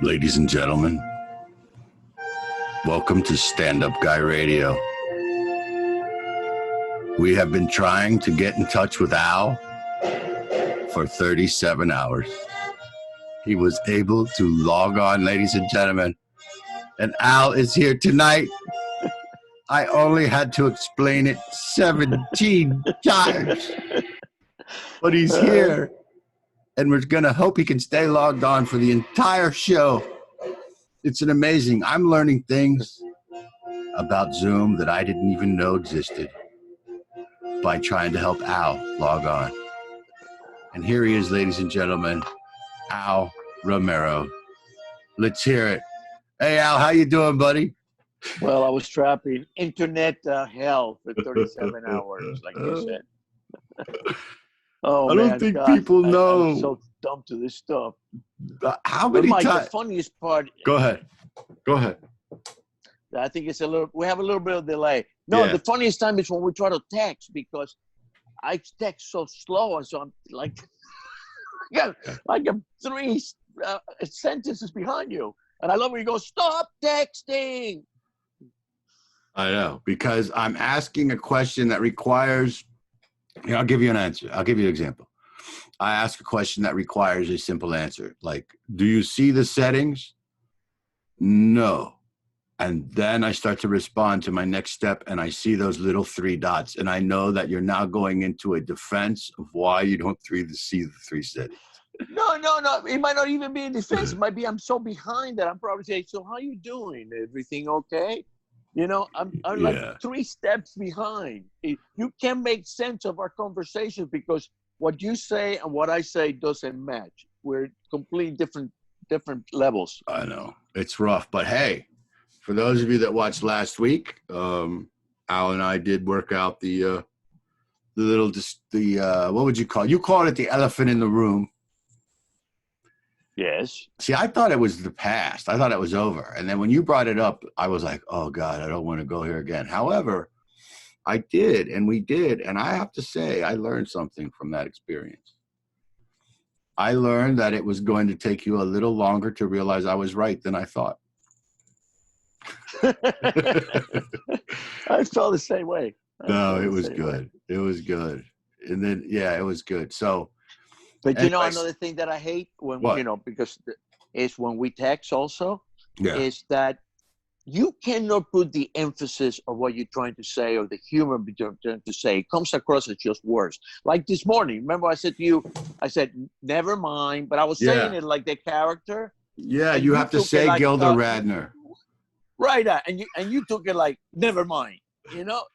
Ladies and gentlemen, welcome to Stand Up Guy Radio. We have been trying to get in touch with Al for 37 hours. He was able to log on, ladies and gentlemen, and Al is here tonight. I only had to explain it 17 times, but he's here. And we're going to hope he can stay logged on for the entire show. It's an amazing. I'm learning things about Zoom that I didn't even know existed by trying to help Al log on. And here he is, ladies and gentlemen, Al Romero. Let's hear it. Hey, Al, how you doing, buddy? Well, I was trapped in internet hell for 37 hours, like you said. Oh, I don't think people know. I'm so dumb to this stuff. How many times? The funniest part. Go ahead. I think it's we have a little bit of delay. No, yeah. The funniest time is when we try to text, because I text so slow. And so I'm like I'm three sentences behind you. And I love when you go, stop texting. I know, because I'm asking a question that requires, I'll give you an answer. I'll give you an example. I ask a question that requires a simple answer. Like, do you see the settings? No. And then I start to respond to my next step, and I see those little three dots. And I know that you're now going into a defense of why you don't see the three settings. No. It might not even be a defense. It might be I'm so behind that I'm probably saying, so how you doing? Everything okay? I'm like 3 steps behind. You can't make sense of our conversation because what you say and what I say doesn't match. We're completely different levels. I know. It's rough. But hey, for those of you that watched last week, Al and I did work out the what would you call it? You called it the elephant in the room. Yes. See, I thought it was the past. I thought it was over. And then when you brought it up, I was like, oh, God, I don't want to go here again. However, I did, and we did. And I have to say, I learned something from that experience. I learned that it was going to take you a little longer to realize I was right than I thought. I felt the same way. No, it was good. It was good. And then, it was good. So. But another thing that I hate because is when we text also, is that you cannot put the emphasis of what you're trying to say or the humor you're trying to say. It comes across as just worse. Like this morning, remember I said to you, never mind, but I was saying it like the character. Yeah, you have to say Gilda Radner. Right, and you took it like, never mind,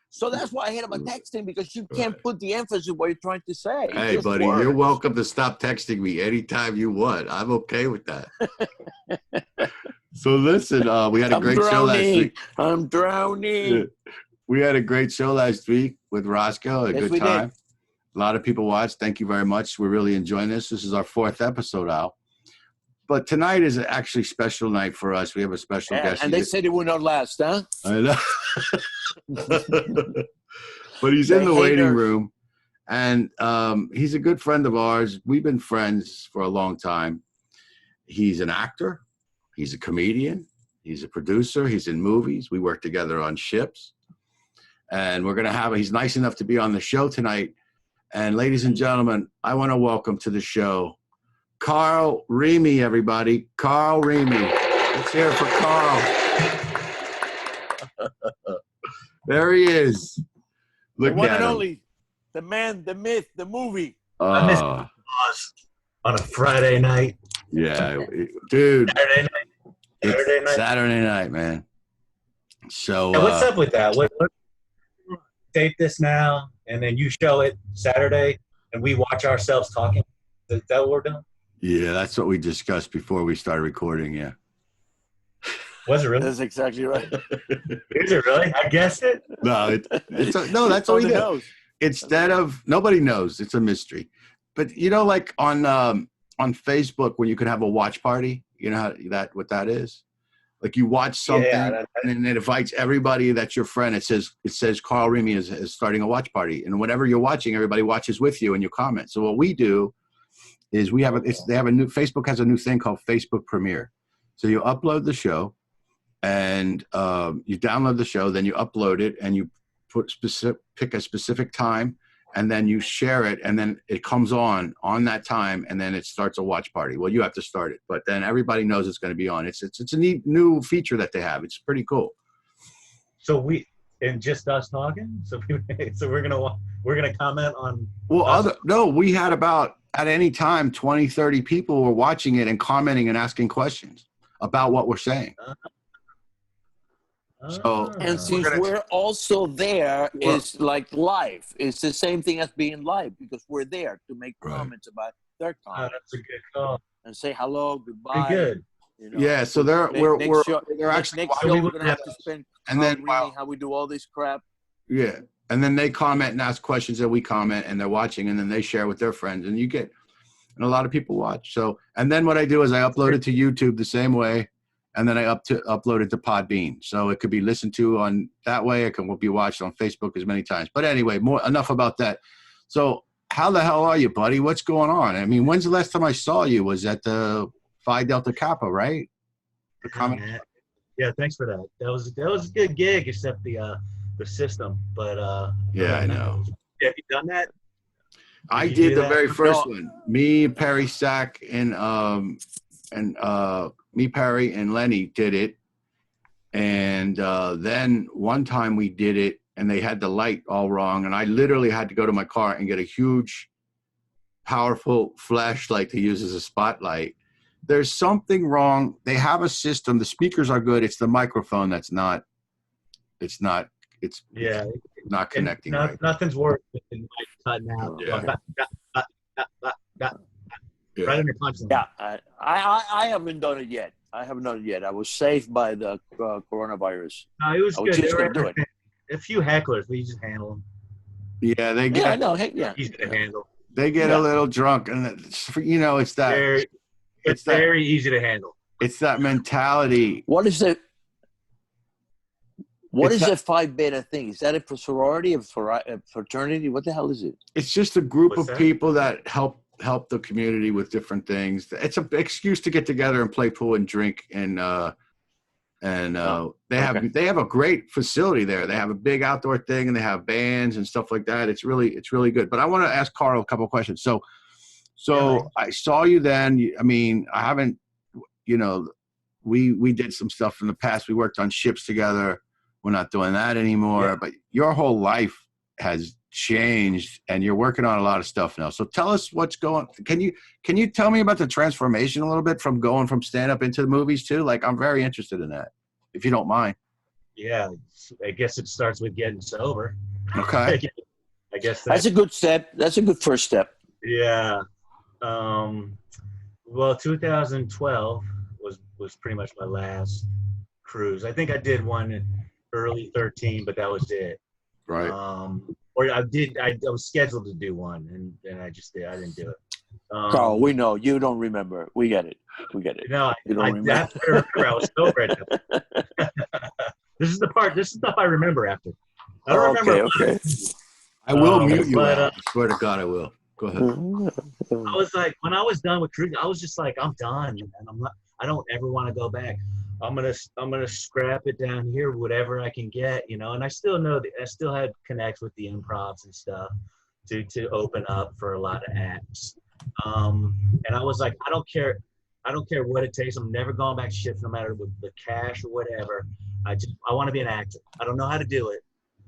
So that's why I hate about texting, because you can't put the emphasis on what you're trying to say. Hey, buddy, you're welcome to stop texting me anytime you want. I'm okay with that. So listen, we had a great show last week. I'm drowning. We had a great show last week with Roscoe. A good time. A lot of people watched. Thank you very much. We're really enjoying this. This is our 4th episode, Al. But tonight is actually a special night for us. We have a special guest. And they said it would not last, huh? I know. But he's in the waiting room. And he's a good friend of ours. We've been friends for a long time. He's an actor. He's a comedian. He's a producer. He's in movies. We work together on ships. And we're going to he's nice enough to be on the show tonight. And ladies and gentlemen, I want to welcome to the show Carl Rimi, everybody. Carl Rimi. Let's hear it for Carl. There he is. Look the one at and him. Only, the man, the myth, the movie. I missed the boss on a Friday night. Yeah, dude. Saturday night, man. So what's up with that? What tape this now, and then you show it Saturday, and we watch ourselves talking. Is that what we're doing? Yeah, that's what we discussed before we started recording, yeah. Was it really? That's exactly right. Is it really? I guessed it? No, no, that's what we do. Instead of, nobody knows. It's a mystery. But, like on Facebook, when you can have a watch party, you know what that is? Like you watch something and then it invites everybody that's your friend. It says Carl Rimi is starting a watch party. And whatever you're watching, everybody watches with you and you comment. So what we do is Facebook has a new thing called Facebook Premiere. So you upload the show, and you download the show, then you upload it, and you pick a specific time, and then you share it, and then it comes on that time, and then it starts a watch party. Well, you have to start it, but then everybody knows it's going to be on. It's a neat new feature that they have. It's pretty cool. So and just us talking. So we're gonna comment on. Well, we had about at any time 20, 30 people were watching it and commenting and asking questions about what we're saying. And since we're also there, it's like live. It's the same thing as being live because we're there to make comments about their comments. That's a good call. And say hello, goodbye. Pretty good. You know, yeah, so they're actually next show we're gonna have to spend and then how we do all this crap. Yeah, and then they comment and ask questions that we comment, and they're watching, and then they share with their friends, and and a lot of people watch. So, and then what I do is I upload it to YouTube the same way, and then I upload it to Podbean, so it could be listened to on that way. It can be watched on Facebook as many times. But anyway, enough about that. So, how the hell are you, buddy? What's going on? I mean, when's the last time I saw you? Was at the Phi Delta Kappa, right? The comment. Yeah, thanks for that. That was a good gig, except the system. But yeah, I know. Have you done that? I did the very first one. Me, Perry Sack, and me, Perry, and Lenny did it. And then one time we did it, and they had the light all wrong, and I literally had to go to my car and get a huge, powerful flashlight to use as a spotlight. There's something wrong. They have a system. The speakers are good. It's the microphone that's not. It's not connecting. Right. Nothing's working. Cutting out. Yeah. Right on your punchline. Yeah, I haven't done it yet. I was saved by the coronavirus. No, it was good. Just gonna do it. A few hecklers, but you just handle them. Yeah, they get. Yeah, I know. Yeah, easy to handle. They get a little drunk, and it's that. It's very easy to handle. It's that mentality. What is it? What is the Phi Beta thing? Is that a sorority, a fraternity? What the hell is it? It's just a group of people that help the community with different things. It's an excuse to get together and play pool and drink, and they have a great facility there. They have a big outdoor thing, and they have bands and stuff like that. It's really good. But I want to ask Carl a couple of questions. So I saw you then. I mean, I haven't, we did some stuff in the past. We worked on ships together. We're not doing that anymore. Yeah. But your whole life has changed, and you're working on a lot of stuff now. So tell us what's going. Can you tell me about the transformation a little bit from going from stand-up into the movies too? Like, I'm very interested in that, if you don't mind. Yeah, I guess it starts with getting sober. Okay. I guess that's a good step. That's a good first step. Yeah. Well, 2012 was pretty much my last cruise. I think I did one in early 13, but that was it. Right. Or I was scheduled to do one, and I didn't do it. Carl, we know you don't remember. We get it. No, you don't remember. I was sober at that. This is the stuff I remember after. I don't remember. Okay. I will mute you. I swear to God, I will. Go ahead. I was like, when I was done with cruising, I was just like, I'm done, and I don't ever want to go back. I'm gonna scrap it down here, whatever I can get, And I still know that I still had connects with the improvs and stuff to open up for a lot of acts. And I was like, I don't care what it takes. I'm never going back to shit, no matter the cash or whatever. I want to be an actor. I don't know how to do it,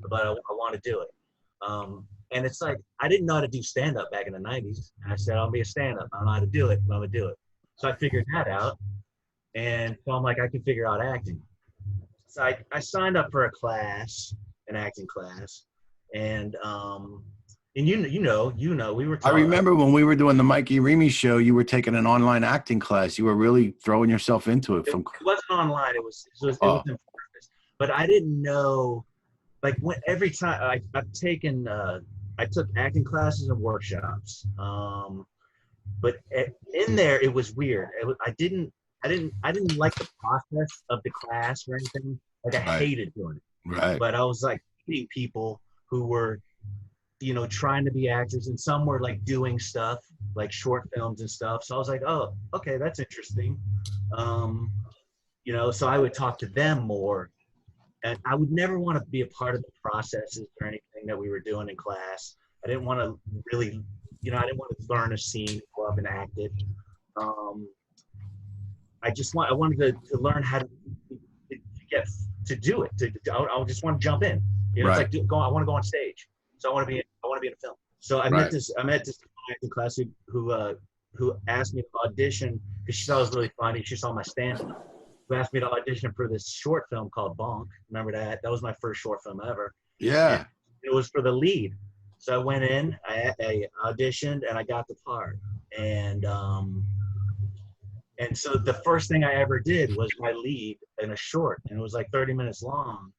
but I want to do it. And it's like, I didn't know how to do stand-up back in the 90s. And I said, I'll be a stand-up. I don't know how to do it, but I'm going to do it. So I figured that out. And so I'm like, I can figure out acting. So I signed up for an acting class. And you know, we were talking. I remember when we were doing the Mikey Remy show, you were taking an online acting class. You were really throwing yourself into it. It wasn't online. It was in purpose. But I didn't know, like, every time I took acting classes and workshops. But in there, it was weird. I didn't like the process of the class or anything. Like, I hated doing it. Right. But I was like meeting people who were, trying to be actors, and some were like doing stuff like short films and stuff. So I was like, oh, okay, that's interesting. so I would talk to them more. And I would never want to be a part of the processes or anything that we were doing in class. I didn't want to really, I didn't want to learn a scene, go up and act it. I wanted to learn how to get to do it. I just want to jump in. Right. It's like I want to go on stage. So I want to be in a film. So I met this acting class who asked me to audition because she thought it was really funny. She saw my stand-up. Who asked me to audition for this short film called Bonk. Remember that? That was my first short film ever. Yeah. And it was for the lead. So I went in, I auditioned, and I got the part. And so the first thing I ever did was my lead in a short, and it was like 30 minutes long.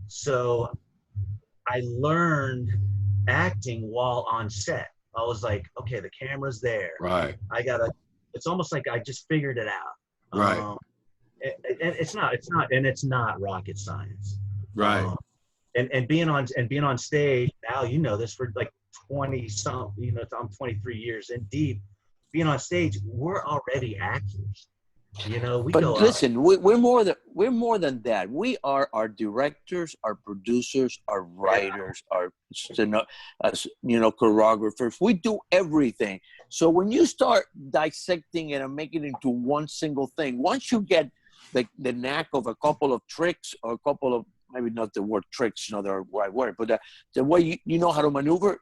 So I learned acting while on set. I was like, okay, the camera's there. Right. It's almost like I just figured it out. Right. And it's not rocket science. Right. And being on stage now, this for like 20 some, I'm 23 years in deep. Being on stage, we're already actors. Listen, we're more than that. We are our directors, our producers, our writers, our choreographers. We do everything. So when you start dissecting it and making it into one single thing, once you get the knack of a couple of tricks or a couple of, maybe not the word tricks, not the right word, but the way you know how to maneuver,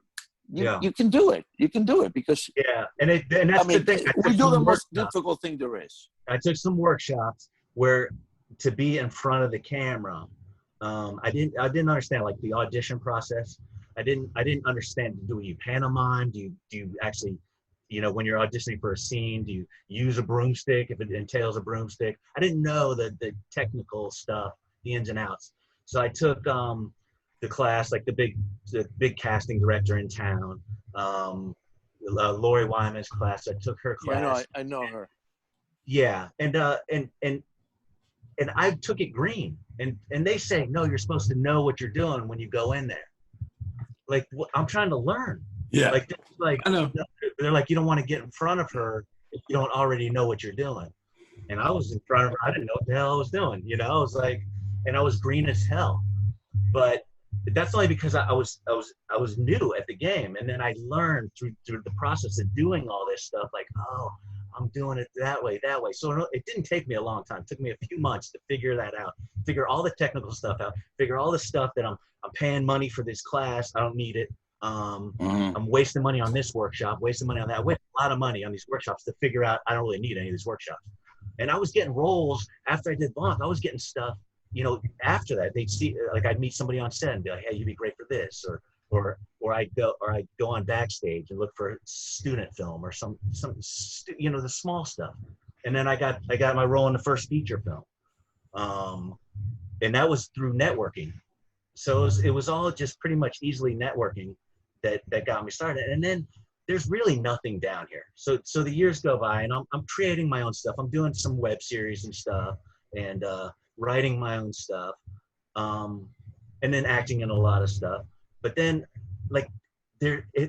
you can do it. You can do it because and that's the thing. We do the most difficult thing there is. I took some workshops where to be in front of the camera, I didn't understand like the audition process. I didn't understand. Do you pantomime? Do you actually, when you're auditioning for a scene, do you use a broomstick if it entails a broomstick? I didn't know the technical stuff, the ins and outs. So I took the class, like the big casting director in town, Lori Wyman's class. I took her class. Yeah, I know her. Yeah, and I took it green, and they say no, you're supposed to know what you're doing when you go in there. Like I'm trying to learn. Yeah. Like I know. They're like, you don't want to get in front of her if you don't already know what you're doing. And I was in front of her. I didn't know what the hell I was doing. I was like, and I was green as hell. But that's only because I was new at the game, and then I learned through the process of doing all this stuff. Like, oh, I'm doing it that way. So it didn't take me a long time. It took me a few months to figure that out, figure all the technical stuff out, figure all the stuff that I'm paying money for this class. I don't need it. I'm wasting money on this workshop, wasting money on that. I waste a lot of money on these workshops to figure out I don't really need any of these workshops. And I was getting roles after I did Bonk. I was getting stuff. After that, they'd see, like, I'd meet somebody on set and be like, "Hey, you'd be great for this," or I'd go on backstage and look for a student film or some the small stuff. And then I got my role in the first feature film, and that was through networking. So it was all just pretty much easily networking that got me started. And then there's really nothing down here. So the years go by, and I'm creating my own stuff. I'm doing some web series and stuff, and writing my own stuff, and then acting in a lot of stuff. But then, like,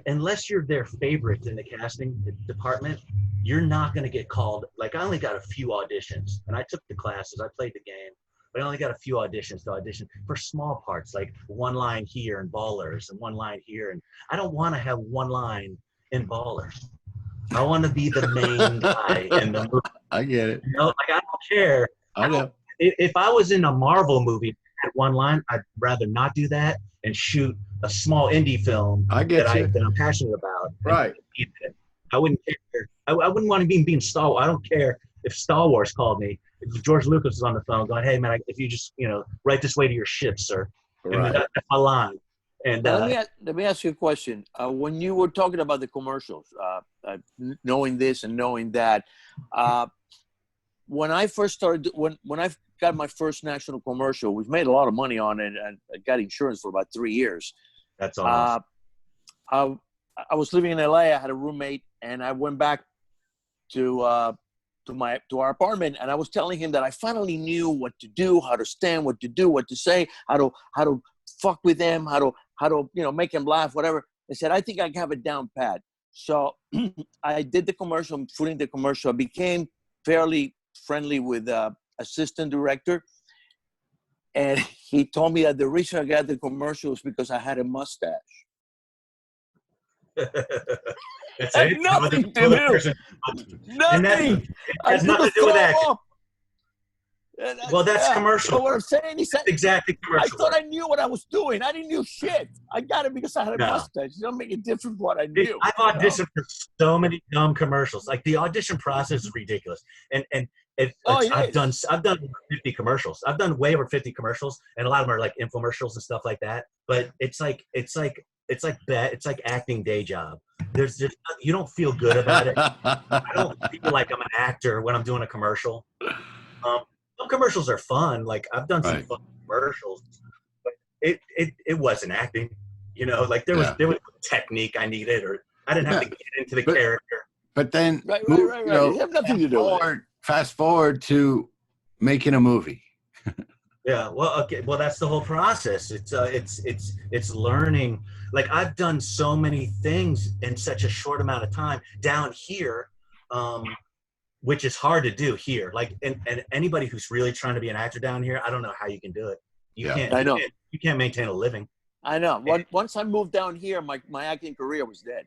unless you're their favorite in the casting department, you're not going to get called. Like, I only got a few auditions, and I took the classes, I played the game, but I only got a few auditions to audition for small parts, like one line here in Ballers and one line here. And I don't want to have one line in Ballers. I want to be the main guy in the movie. I get it. Like, I don't care. I know. If I was in a Marvel movie at one line, I'd rather not do that and shoot a small indie film that I'm passionate about. Right. I wouldn't care. I wouldn't want to be in Star Wars. I don't care if Star Wars called me. If George Lucas was on the phone going, "Hey, man, if you just, right this way to your ship, sir." Right. And that's my line. And let me ask you a question. When you were talking about the commercials, knowing this and knowing that, when I first started, when I got my first national commercial, we've made a lot of money on it, and I got insurance for about 3 years. That's awesome. I was living in LA. I had a roommate, and I went back to our apartment, and I was telling him that I finally knew what to do, how to stand, what to do, what to say, how to fuck with them, how to make them laugh, whatever. I said, I think I have it down pat. So I did the commercial, shooting the commercial. I became fairly friendly with assistant director. And he told me that the reason I got the commercial was because I had a mustache. That's Had it. nothing to do. Nothing. It has nothing to do with acting. Well, that's commercial. So what I'm saying is that exactly commercial. I thought I knew what I was doing. I didn't know shit. I got it because I had a mustache. It don't make a difference what I knew. I've auditioned for so many dumb commercials. Like the audition process is ridiculous. I've done 50 commercials. I've done way over 50 commercials, and a lot of them are like infomercials and stuff like that. But it's like acting day job. There's just, you don't feel good about it. I don't feel like I'm an actor when I'm doing a commercial. Some commercials are fun. Like I've done some fun commercials, but it wasn't acting. You know, like there was technique I needed, or I didn't have to get into the character. But then, You have nothing to do with it. Fast forward to making a movie. Yeah, well, okay, well, that's the whole process. It's learning. Like I've done so many things in such a short amount of time down here, which is hard to do here. Like, and anybody who's really trying to be an actor down here, I don't know how you can do it. You can't maintain a living. I know. Once I moved down here, my acting career was dead.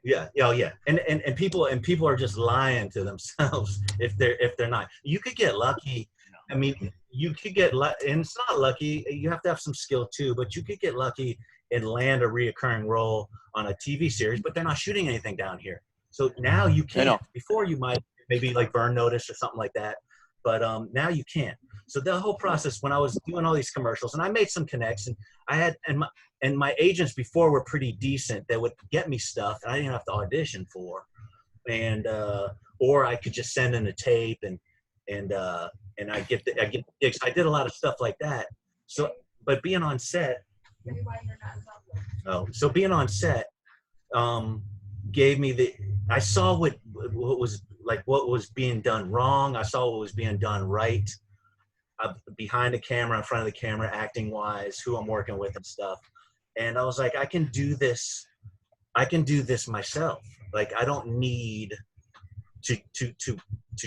Yeah. Oh, yeah. And people are just lying to themselves if they're not. You could get lucky. I mean, you could get lucky, and it's not lucky. You have to have some skill too, but you could get lucky and land a reoccurring role on a TV series, but they're not shooting anything down here. So now you can't. Before you might maybe like burn notice or something like that, but now you can't. So the whole process when I was doing all these commercials, and I made some connects, and I had and my agents before were pretty decent. They would get me stuff and I didn't have to audition for, and or I could just send in a tape and I get gigs. I did a lot of stuff like that. So, but being on set, being on set gave me I saw what was being done wrong. I saw what was being done right. Behind the camera, in front of the camera, acting wise, who I'm working with and stuff. And I was like, I can do this myself. Like I don't need to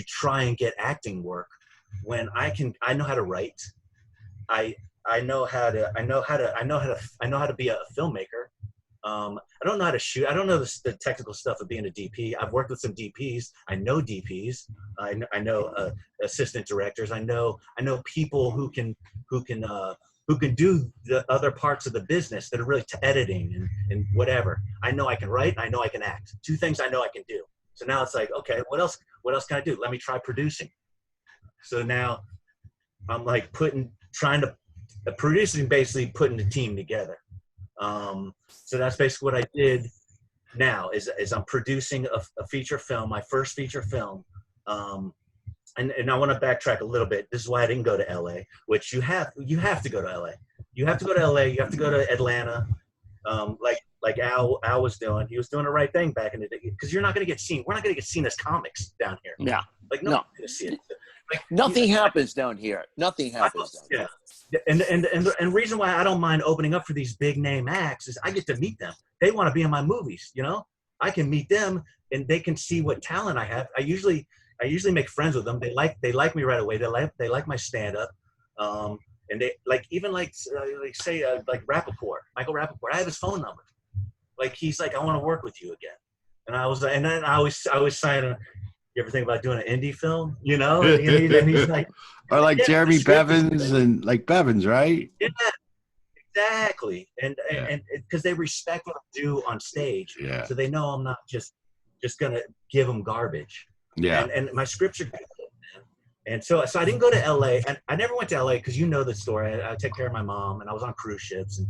try and get acting work when I know how to write. I know how to be a filmmaker. I don't know how to shoot. I don't know the technical stuff of being a DP. I've worked with some DPs. I know DPs. I know assistant directors. I know people who can do the other parts of the business that are really to editing and whatever. I know I can write. And I know I can act. Two things I know I can do. So now it's like, okay, what else can I do? Let me try producing. So now I'm like producing, basically putting the team together. So that's basically what I did now is I'm producing a feature film, my first feature film. And I want to backtrack a little bit. This is why I didn't go to LA, which you have to go to LA. You have to go to LA. You have to go to Atlanta. Like Al was doing. He was doing the right thing back in the day, because you're not going to get seen. We're not going to get seen as comics down here. Yeah. Like no. Going to see it. Like, nothing happens down here. Nothing happens down here. And the reason why I don't mind opening up for these big name acts is I get to meet them. They want to be in my movies, you know? I can meet them and they can see what talent I have. I usually make friends with them. They like me right away. They like my stand up. And they like Rappaport, Michael Rappaport. I have his phone number. Like he's like, I want to work with you again. And I was, and then I was saying, you ever think about doing an indie film? You know, and he's like, or like Jeremy Bevins and like Bevins, right? Yeah, exactly. And because they respect what I do on stage, so they know I'm not just gonna give them garbage. Yeah. And my scripts are good, man. And so I didn't go to LA, and I never went to LA because you know the story. I take care of my mom, and I was on cruise ships,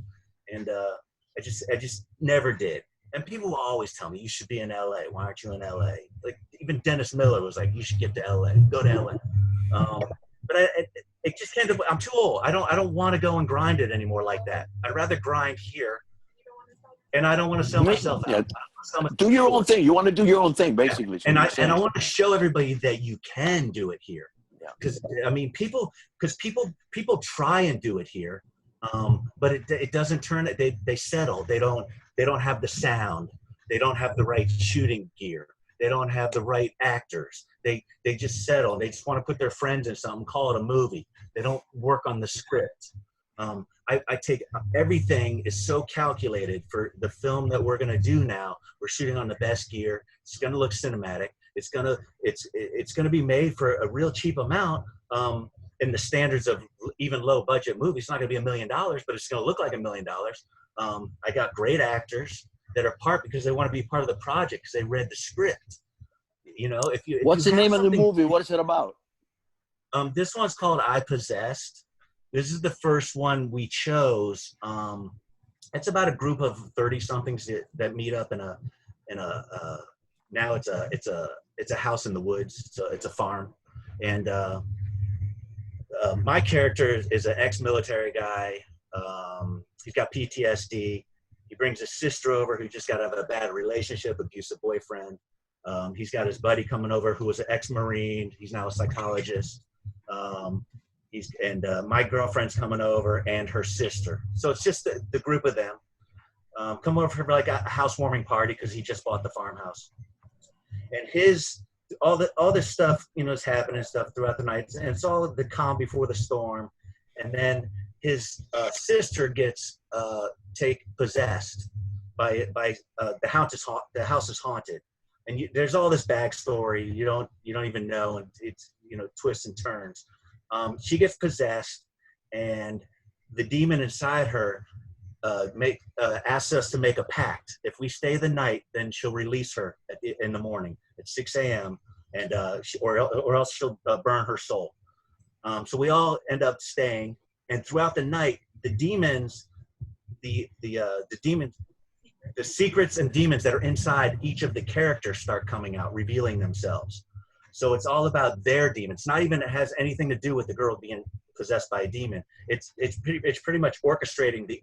and I just never did. And people will always tell me, you should be in LA. Why aren't you in LA? Like even Dennis Miller was like, you should get to LA. Go to LA. But it just came to, I'm too old. I don't want to go and grind it anymore like that. I'd rather grind here. And I don't want to sell myself out. Do your own thing. You want to do your own thing, basically. And I want to show everybody that you can do it here. Because I mean, people try and do it here, but it doesn't turn it. They settle. They don't have the sound. They don't have the right shooting gear. They don't have the right actors. They just settle. They just want to put their friends in something, call it a movie. They don't work on the script. I take everything is so calculated for the film that we're going to do now. We're shooting on the best gear. It's going to look cinematic. It's going to be made for a real cheap amount. In the standards of even low budget movies, it's not going to be $1 million, but it's going to look like $1 million. I got great actors that are because they want to be part of the project because they read the script. You know, what's the name of the movie? What is it about? This one's called I Possessed. This is the first one we chose. It's about a group of 30-somethings that meet up in a now it's a house in the woods. So it's a farm, and my character is an ex-military guy. He's got PTSD. He brings his sister over who just got out of a bad relationship, abusive boyfriend. He's got his buddy coming over who was an ex-Marine. He's now a psychologist. My girlfriend's coming over and her sister. So it's just the group of them. Come over for like a housewarming party because he just bought the farmhouse. And all this stuff, you know, is happening stuff throughout the night. And it's all the calm before the storm. And then his sister gets possessed by the house is haunted. And there's all this backstory you don't even know, and it's, you know, twists and turns. She gets possessed, and the demon inside her asks us to make a pact. If we stay the night, then she'll release her in the morning at 6 a.m. and or else she'll burn her soul. So we all end up staying, and throughout the night, the demons, the secrets and demons that are inside each of the characters start coming out, revealing themselves. So it's all about their demons. Not even it has anything to do with the girl being possessed by a demon. It's pretty much orchestrating the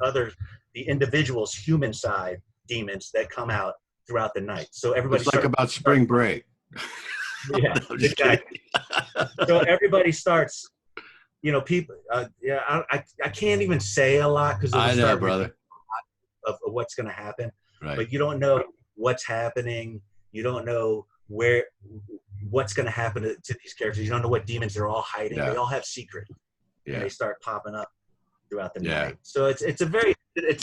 individual's human side demons that come out throughout the night. So everybody. It's like about spring break. Yeah, exactly. So everybody starts. You know, people. I can't even say a lot because I know, brother. Of what's going to happen, right. But you don't know what's happening. You don't know what's going to happen to these characters. You don't know what demons they're all hiding. Yeah. They all have secrets. Yeah. And they start popping up throughout the night. So it's intense.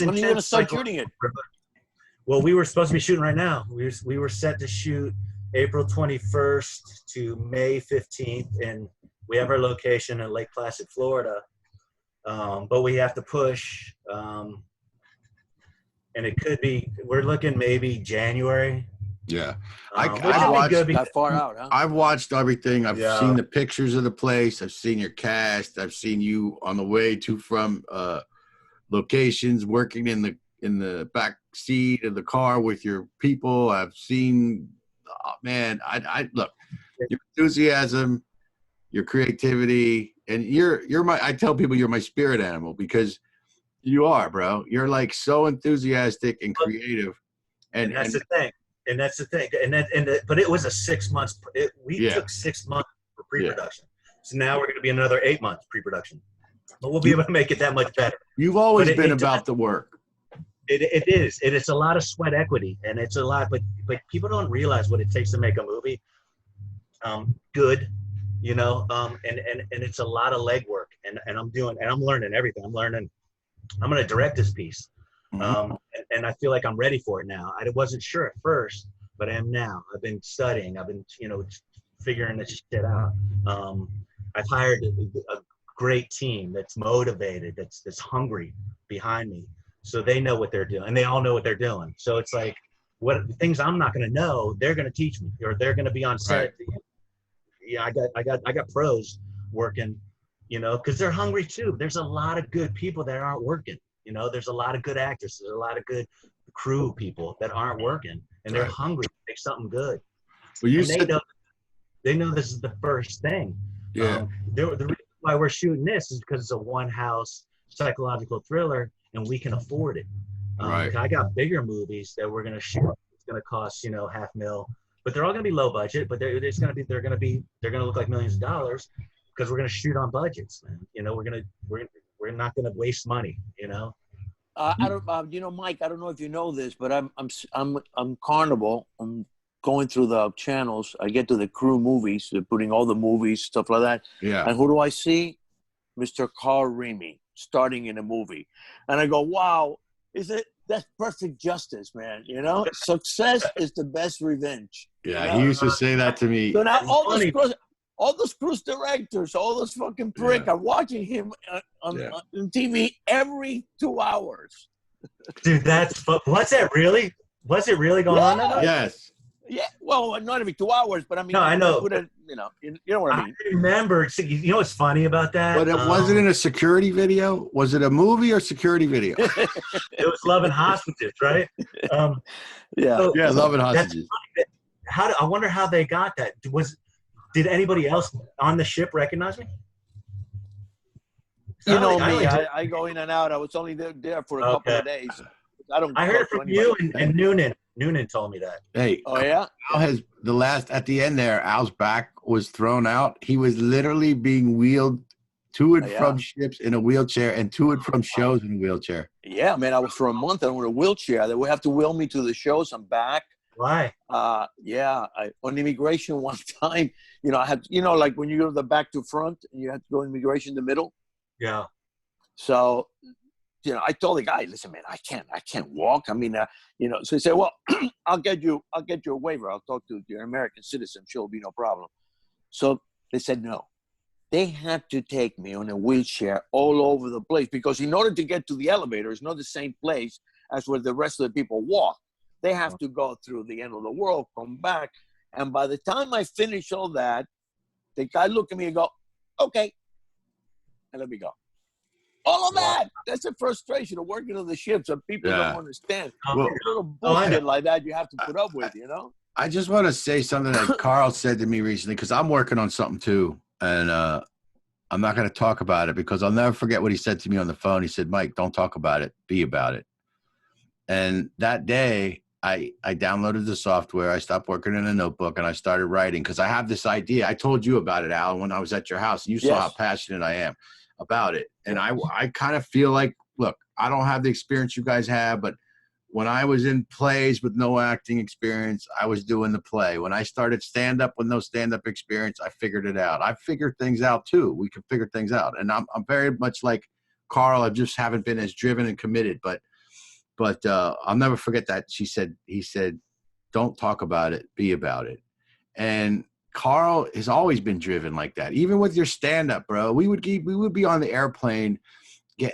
When are you going to start shooting it? Well, we were supposed to be shooting right now. We were set to shoot April 21st to May 15th, and we have our location in Lake Placid, Florida. But we have to push. And it could be, we're looking maybe January. Yeah. I've watched that far out, huh? I've watched everything. I've seen the pictures of the place. I've seen your cast. I've seen you on the way to from locations, working in the back seat of the car with your people. I've seen, man, I look, your enthusiasm, your creativity, and I tell people you're my spirit animal because you are, bro. You're like so enthusiastic and creative, and that's the thing. And that's the thing. But it was a 6 months. We took 6 months for pre-production. So now we're going to be another 8 months pre-production. But we'll be able to make it that much better. You've always been about the work. It is. It's a lot of sweat equity, and it's a lot. But people don't realize what it takes to make a movie good. You know, and it's a lot of legwork, and I'm learning everything. I'm going to direct this piece. And I feel like I'm ready for it now. I wasn't sure at first, but I am now. I've been studying. I've been, figuring this shit out. I've hired a great team that's motivated, that's hungry behind me. So they know what they're doing, and they all know what they're doing. So it's like, what things I'm not going to know, they're going to teach me, or they're going to be on set. Right. Yeah, I got pros working, because they're hungry too. There's a lot of good people that aren't working. There's a lot of good actors. There's a lot of good crew people that aren't working, and they're hungry to make something good. Well, they know this is the first thing. Yeah. The reason why we're shooting this is because it's a one-house psychological thriller, and we can afford it. Right. I got bigger movies that we're gonna shoot. It's gonna cost $500,000, but they're all gonna be low budget. But they're gonna look like millions of dollars because we're gonna shoot on budgets, man. We're not gonna waste money, I don't, Mike. I don't know if you know this, but I'm Carnival. I'm going through the channels, I get to the crew movies. They're putting all the movies, stuff like that. Yeah. And who do I see? Mr. Carl Rimi starting in a movie. And I go, wow, that's perfect justice, man. You know, success is the best revenge. Yeah, you know? he used to say that to me. So now all those cruise directors, all those fucking prick are watching him on TV every 2 hours. Dude, what's that really? Was it really going on? Yes. Yeah, well, not every 2 hours, but I mean, no, I know. You know what I mean. I remember. You know what's funny about that? But was it in a security video? Was it a movie or security video? It was Love and Hostages, right? Love and Hostages. I wonder how they got that. Did anybody else on the ship recognize me? You know me. I go in and out. I was only there for a couple of days. I heard it from you and Noonan. Noonan told me that. Hey. Oh, yeah? Al has at the end there, Al's back was thrown out. He was literally being wheeled to and from ships in a wheelchair and to and from shows in a wheelchair. Yeah, man. I was for a month on a wheelchair. They would have to wheel me to the shows. I'm back. Why? On immigration one time, I had, like when you go to the back to front and you have to go immigration in the middle. Yeah. So, I told the guy, listen, man, I can't walk. I mean, so he said, well, I'll get you a waiver. I'll talk to your American citizen. She'll be no problem. So they said, no, they had to take me on a wheelchair all over the place because in order to get to the elevator, it's not the same place as where the rest of the people walk. They have to go through the end of the world, come back. And by the time I finish all that, the guy looked at me and go, okay, and let me go. All of that. That's the frustration of working on the ships and people don't understand. Little bullshit like that you have to put up with, I just want to say something that Carl said to me recently because I'm working on something too. And I'm not going to talk about it because I'll never forget what he said to me on the phone. He said, Mike, don't talk about it. Be about it. And that day, I downloaded the software. I stopped working in a notebook and I started writing because I have this idea. I told you about it, Al, when I was at your house. And you saw how passionate I am about it. And I kind of feel like, look, I don't have the experience you guys have, but when I was in plays with no acting experience, I was doing the play. When I started stand-up with no stand-up experience, I figured it out. I figured things out too. We can figure things out. And I'm very much like Carl. I just haven't been as driven and committed, but I'll never forget that. He said, don't talk about it, be about it. And Carl has always been driven like that. Even with your stand-up, bro, we would be on the airplane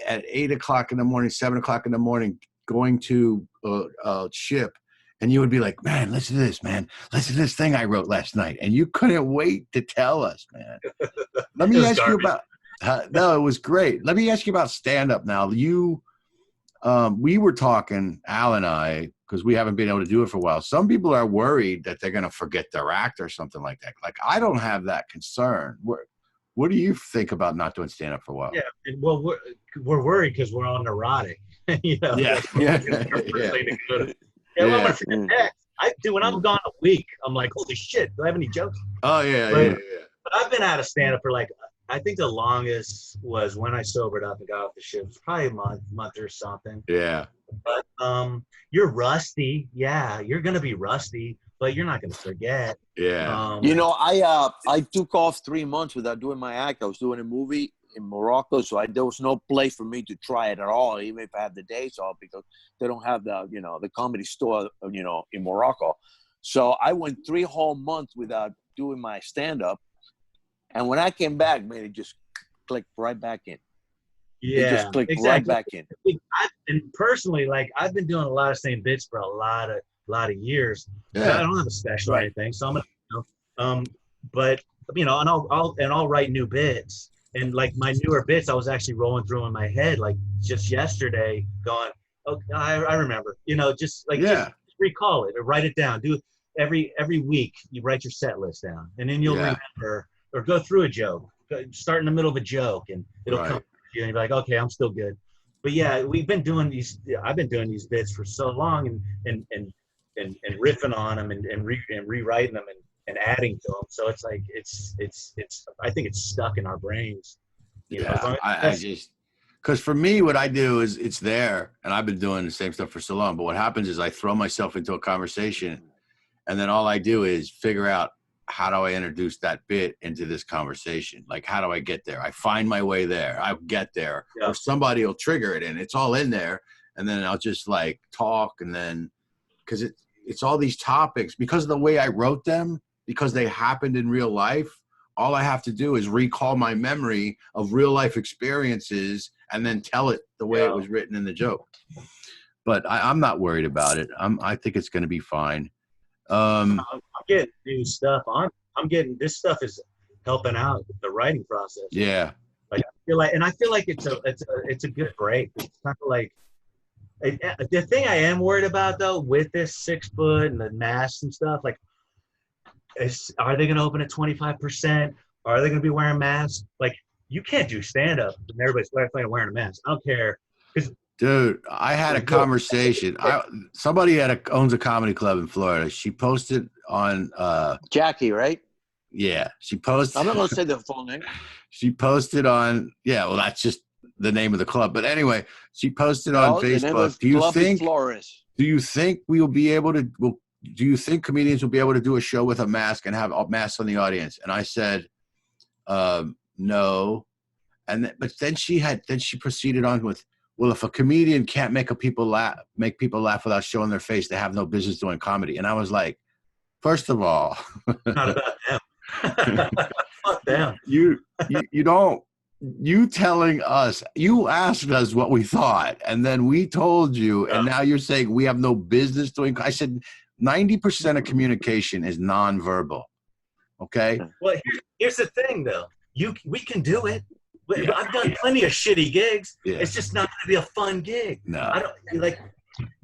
at 8 o'clock in the morning, 7 o'clock in the morning, going to a ship. And you would be like, man, listen to this, man. Listen to this thing I wrote last night. And you couldn't wait to tell us, man. Let me ask you about, no, it was great. Let me ask you about stand-up now. We were talking, Al and I, because we haven't been able to do it for a while. Some people are worried that they're going to forget their act or something like that. Like, I don't have that concern. What do you think about not doing stand-up for a while? Yeah, well, we're worried because we're all neurotic. Yeah. I'm gonna forget that. When I'm gone a week, I'm like, holy shit, do I have any jokes? Oh, yeah. But I've been out of stand-up for I think the longest was when I sobered up and got off the ship. It's probably a month or something. Yeah. But you're rusty. Yeah, you're gonna be rusty, but you're not gonna forget. Yeah. I took off 3 months without doing my act. I was doing a movie in Morocco, so there was no place for me to try it at all, even if I had the days off, because they don't have the comedy store, in Morocco. So I went 3 whole months without doing my stand-up. And when I came back, man, it just clicked right back in. Yeah, it just clicked right back in. And personally, I've been doing a lot of same bits for a lot of years. Yeah. I don't have a special or anything, so I'm gonna, but I'll write new bits. And my newer bits, I was actually rolling through in my head just yesterday, going, "Oh, I remember." Just recall it or write it down. Do every week. You write your set list down, and then you'll remember. Or go through a joke, start in the middle of a joke, and it'll come to you, and you'll be like, okay, I'm still good. But yeah, I've been doing these bits for so long, and riffing on them, and rewriting them, and adding to them. So it's I think it's stuck in our brains. Because for me, what I do is it's there, and I've been doing the same stuff for so long. But what happens is I throw myself into a conversation, And then all I do is figure out, how do I introduce that bit into this conversation? Like, how do I get there? I find my way there. I get there, or somebody will trigger it, and it's all in there. And then I'll just like talk, and then because it's all these topics, because of the way I wrote them, because they happened in real life. All I have to do is recall my memory of real life experiences and then tell it the way it was written in the joke. But I'm not worried about it. I think it's going to be fine. I'm getting new stuff. I'm getting, this stuff is helping out with the writing process. Yeah. Like I feel like it's a good break. It's kind of like the thing I am worried about though with this 6 foot and the masks and stuff. Like, are they going to open at 25%? Are they going to be wearing masks? Like, you can't do stand up and everybody's wearing a mask. I don't care. Dude, I had a conversation. Somebody owns a comedy club in Florida. She posted on Jackie, right? Yeah, she posted. I'm not gonna say the full name. She posted on. Yeah, well, that's just the name of the club. But anyway, she posted on Facebook. Do you think we will be able to? Do you think comedians will be able to do a show with a mask and have a mask on the audience? And I said, no. But then she proceeded on with, well, if a comedian can't make people laugh without showing their face, they have no business doing comedy. And I was like, first of all, not about them. Fuck them. You don't. You telling us, you asked us what we thought, and then we told you, and now you're saying we have no business doing. I said 90% of communication is nonverbal. Okay. Well, here's the thing, though. We can do it. Yeah. I've done plenty of shitty gigs. Yeah. It's just not going to be a fun gig. No. I don't like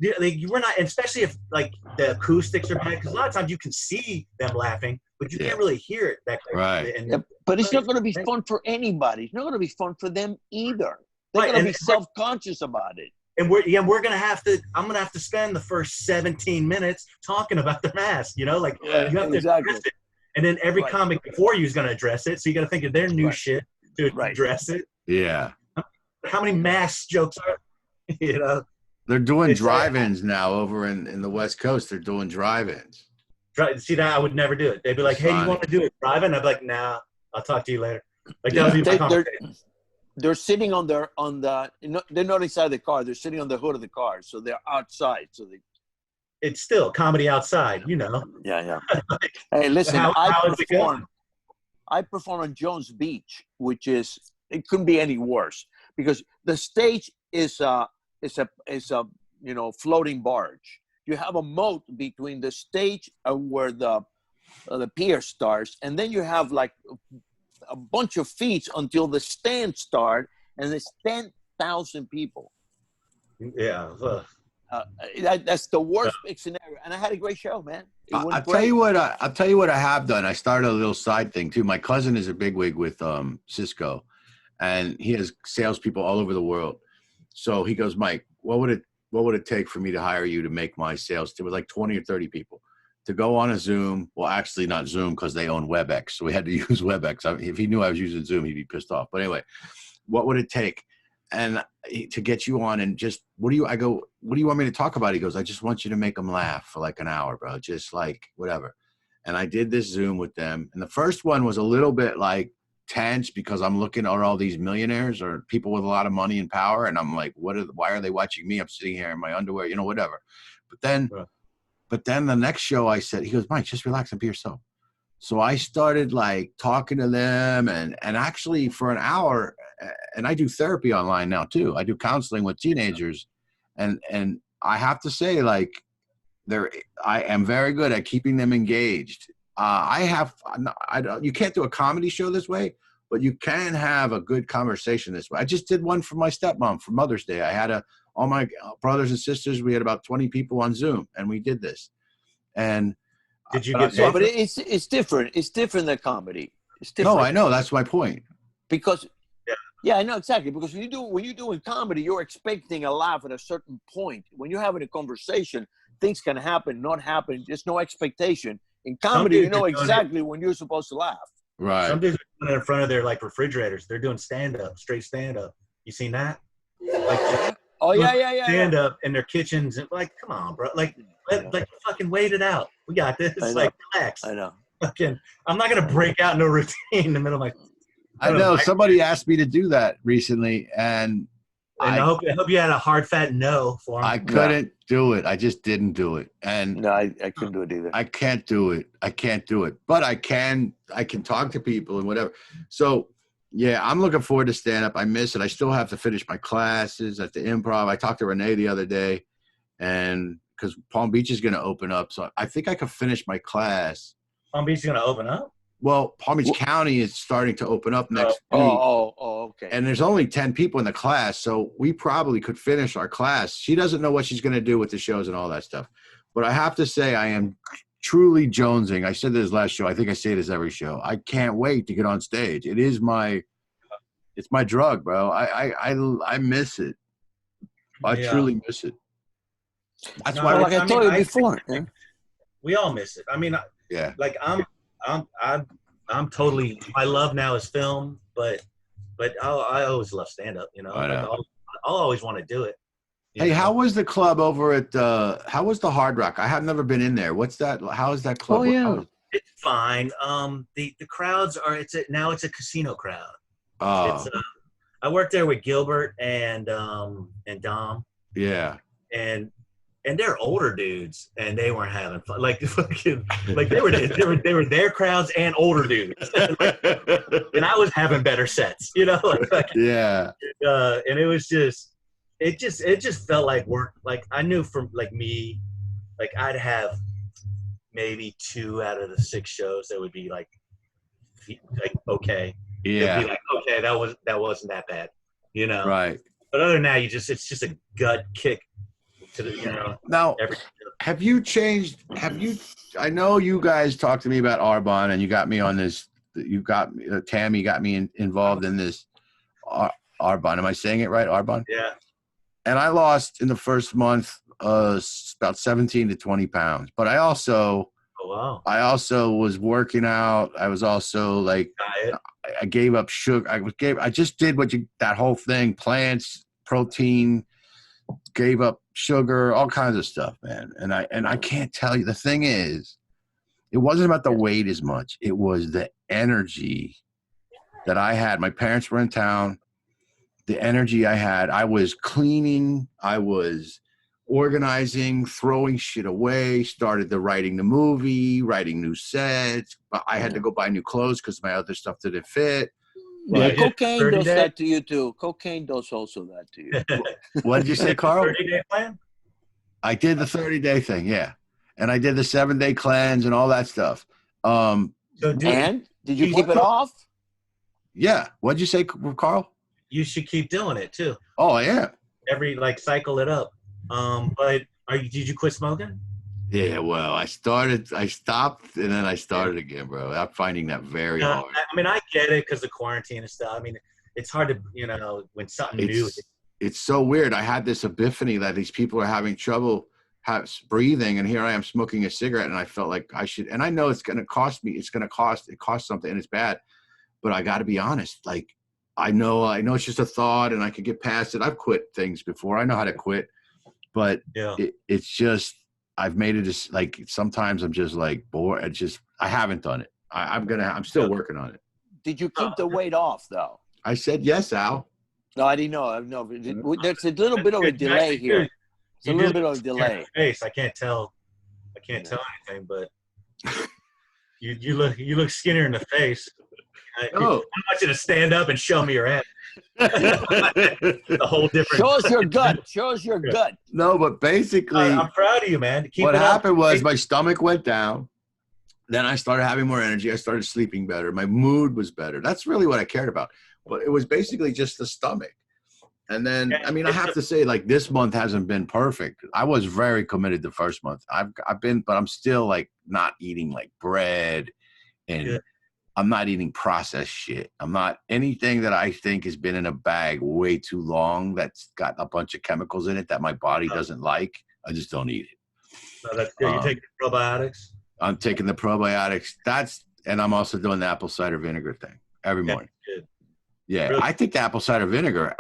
we're not, especially if like the acoustics are bad, because a lot of times you can see them laughing, but you can't really hear it that way. Right. But it's not going to be fun for anybody. It's not going to be fun for them either. They're going to be self-conscious about it. And I'm going to have to spend the first 17 minutes talking about the mask, you have to address it. And then every comic before you is going to address it. So you got to think of their new shit to address it. Yeah. How many mask jokes are, They're doing drive-ins now over in the West Coast. They're doing drive-ins. See that? I would never do it. They'd be like, hey, you want to do it drive-in? I'd be like, nah, I'll talk to you later. Like that would be my conversation. They're sitting they're not inside the car. They're sitting on the hood of the car. So they're outside. So it's still comedy outside, Yeah. Hey, listen, I perform on Jones Beach, which it couldn't be any worse because the stage is a floating barge. You have a moat between the stage where the pier starts, and then you have like a bunch of feet until the stand start, and there's 10,000 people. Yeah. That's the worst scenario, and I had a great show, man. I'll tell you what I have done. I started a little side thing too. My cousin is a bigwig with Cisco, and he has salespeople all over the world. So he goes, Mike, what would it take for me to hire you to make my sales team? It was like 20 or 30 people to go on a Zoom. Well, actually not Zoom because they own WebEx, so we had to use WebEx. If he knew I was using Zoom, he'd be pissed off. But anyway, what would it take? And to get you on and just, what do you want me to talk about? He goes, I just want you to make them laugh for like an hour, bro. Just like whatever. And I did this Zoom with them. And the first one was a little bit like tense because I'm looking at all these millionaires or people with a lot of money and power. And I'm like, why are they watching me? I'm sitting here in my underwear, whatever. But then the next show I said, he goes, Mike, just relax and be yourself. So I started like talking to them and actually for an hour, and I do therapy online now too. I do counseling with teenagers and I have to say like I am very good at keeping them engaged. You can't do a comedy show this way, but you can have a good conversation this way. I just did one for my stepmom for Mother's Day. I had all my brothers and sisters. We had about 20 people on Zoom and we did this. And did you get but it's different. It's different than comedy. It's different. No, I know. That's my point. Because I know exactly. Because when you're doing comedy, you're expecting a laugh at a certain point. When you're having a conversation, things can happen, not happen. There's no expectation. In comedy, you know exactly when you're supposed to laugh. Right. Some dudes are in front of their like refrigerators. They're doing straight stand up. You seen that? Like, yeah. Stand up in their kitchens and like, come on, bro. Like fucking wait it out. We got this. Like, relax. I know. I'm not gonna break out no routine in the middle of my. I know somebody asked me to do that recently, and I hope you had a hard fat no for him. I couldn't do it. I just didn't do it, and no, I couldn't do it either. I can't do it. But I can talk to people and whatever. So yeah, I'm looking forward to stand up. I miss it. I still have to finish my classes at the Improv. I talked to Renee the other day, and because Palm Beach is going to open up, so I think I could finish my class. Palm Beach is going to open up? Well, Palm Beach County is starting to open up next week. Okay. And there's only 10 people in the class, so we probably could finish our class. She doesn't know what she's going to do with the shows and all that stuff. But I have to say, I am truly jonesing. I said this last show. I think I say this every show. I can't wait to get on stage. It's my drug, bro. I miss it. I truly miss it. That's why, like I told you before. We all miss it. I mean, like I'm totally. My love now is film, but I always love stand up. You know, I'll always want to do it. Hey, how was the club over at how was the Hard Rock? I have never been in there. What's that? How is that club? Oh yeah, it's fine. The crowds are. Now it's a casino crowd. Oh. I worked there with Gilbert and Dom. Yeah. And they're older dudes, and they weren't having fun. Like they were their crowds and older dudes, and I was having better sets, you know. Yeah. And it was just, it just felt like work. Like I knew from like me, like I'd have maybe 2 out of the 6 shows that would be like okay. Yeah. Be like, okay, that wasn't that bad, you know. Right. But other than that, it's just a gut kick. Now, have you changed? I know you guys talked to me about Arbonne, and you got me on this. Tammy got me involved in this Arbonne. Am I saying it right? Arbonne? Yeah. And I lost in the first month about 17 to 20 pounds. But I also was working out. I was also like, I gave up sugar. I just did that whole thing: plants, protein. Gave up sugar, all kinds of stuff, man. And I can't tell you. The thing is, it wasn't about the weight as much. It was the energy that I had. My parents were in town. The energy I had. I was cleaning. I was organizing, throwing shit away. Started writing the movie, writing new sets. But I had to go buy new clothes because my other stuff didn't fit. Yeah, cocaine does that to you too. Cocaine does also that to you. What did you say, Carl? 30-day plan? I did the 30-day thing, yeah. And I did the 7-day cleanse and all that stuff. And did you keep it off? Yeah. What'd you say, Carl? You should keep doing it too. Oh, I am. Cycle it up. But did you quit smoking? Yeah, well, I stopped, and then I started again, bro. I'm finding that very hard. I mean, I get it because of quarantine and stuff. I mean, it's hard to, when something new. It's so weird. I had this epiphany that these people are having trouble breathing, and here I am smoking a cigarette, and I felt like I should. And I know it's going to cost me. It costs something, and it's bad. But I got to be honest. Like, I know it's just a thought, and I could get past it. I've quit things before. I know how to quit, but it's just. I've made it just like sometimes I'm just like bored. I haven't done it. I'm still working on it. Did you keep the weight off though? I said yes, Al. No, I didn't know. No, there's a little bit of a delay here. It's a little bit of a delay. Face, I can't tell anything, but you look skinnier in the face. I want you to stand up and show me your ass. A whole different. Show us your gut. Show us your gut. No, but basically, I'm proud of you, man. What happened was my stomach went down. Then I started having more energy. I started sleeping better. My mood was better. That's really what I cared about. But it was basically just the stomach. And then, I mean, I have to say, like, this month hasn't been perfect. I was very committed the first month. I've been, but I'm still like not eating like bread and. I'm not eating processed shit. I'm not anything that I think has been in a bag way too long that's got a bunch of chemicals in it that my body doesn't like. I just don't eat it. So that's good. You take the probiotics? I'm taking the probiotics. And I'm also doing the apple cider vinegar thing every morning. Good. Yeah, really? I think the apple cider vinegar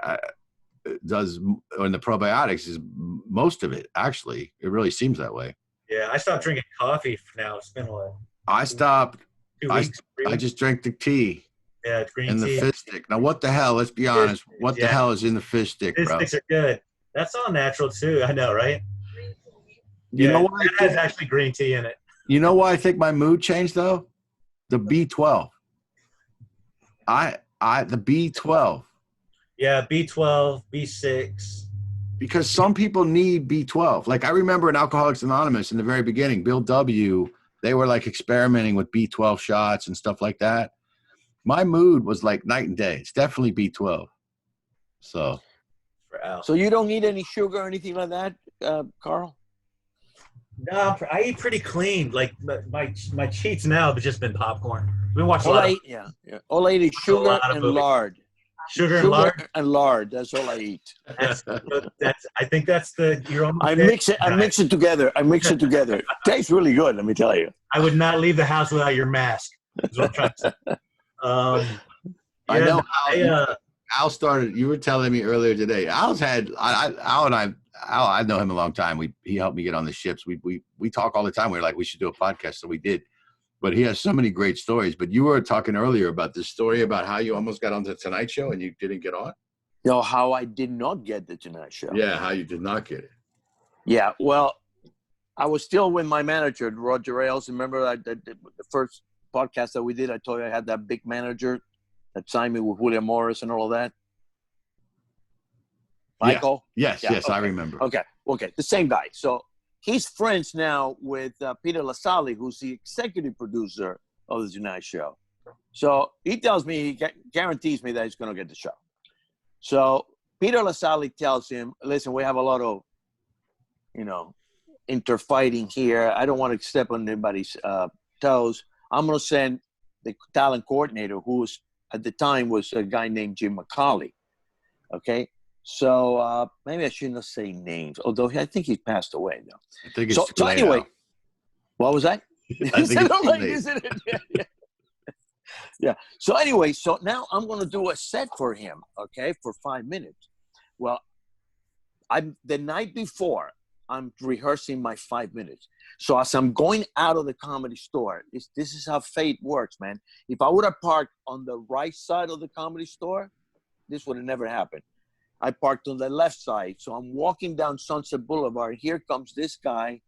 does, and the probiotics is most of it, actually. It really seems that way. Yeah, I stopped drinking coffee now. It's been a while. I stopped. 2 weeks. I just drank the tea. Yeah, it's green and tea. the fish stick. Now, what the hell? Let's be honest. What the hell is in the fish stick, fish bro? Fish sticks are good. That's all natural too. I know, right? You know what? It has actually green tea in it. You know why I think my mood changed though? The B12. The B12. Yeah, B12, B6. Because some people need B12. Like I remember in Alcoholics Anonymous in the very beginning, Bill W., they were like experimenting with B12 shots and stuff like that. My mood was like night and day. It's definitely B12. So you don't eat any sugar or anything like that, Carl? No, I eat pretty clean. Like my cheats now have just been popcorn. We watch a lot. All I eat is sugar and lard. Sugar and lard. And lard. That's all I eat. I think that's the. I mix it together. Tastes really good. Let me tell you. I would not leave the house without your mask. Is what I'm trying to say. I know Al started. You were telling me earlier today. I've known him a long time. He helped me get on the ships. We talk all the time. We were like, we should do a podcast, so we did. But he has so many great stories. But you were talking earlier about this story about how you almost got on the Tonight Show and you didn't get on. No, how I did not get the Tonight Show. Yeah, how you did not get it. Yeah, well, I was still with my manager, Roger Ailes. Remember the first podcast that we did? I told you I had that big manager that signed me with William Morris and all that. Michael? Yes, okay. I remember. Okay, the same guy. So he's friends now with Peter LaSalle, who's the executive producer of the Tonight Show. So he tells me, he guarantees me that he's going to get the show. So Peter LaSalle tells him, listen, we have a lot of, interfighting here. I don't want to step on anybody's toes. I'm going to send the talent coordinator, who was, at the time was a guy named Jim McCauley. Okay. So maybe I shouldn't say names, although I think he passed away now. I think it's so anyway, what was that? I think it's Yeah. So anyway, so now I'm going to do a set for him, okay, for 5 minutes. Well, the night before, I'm rehearsing my 5 minutes. So as I'm going out of the Comedy Store, this is how fate works, man. If I would have parked on the right side of the Comedy Store, this would have never happened. I parked on the left side. So I'm walking down Sunset Boulevard. Here comes this guy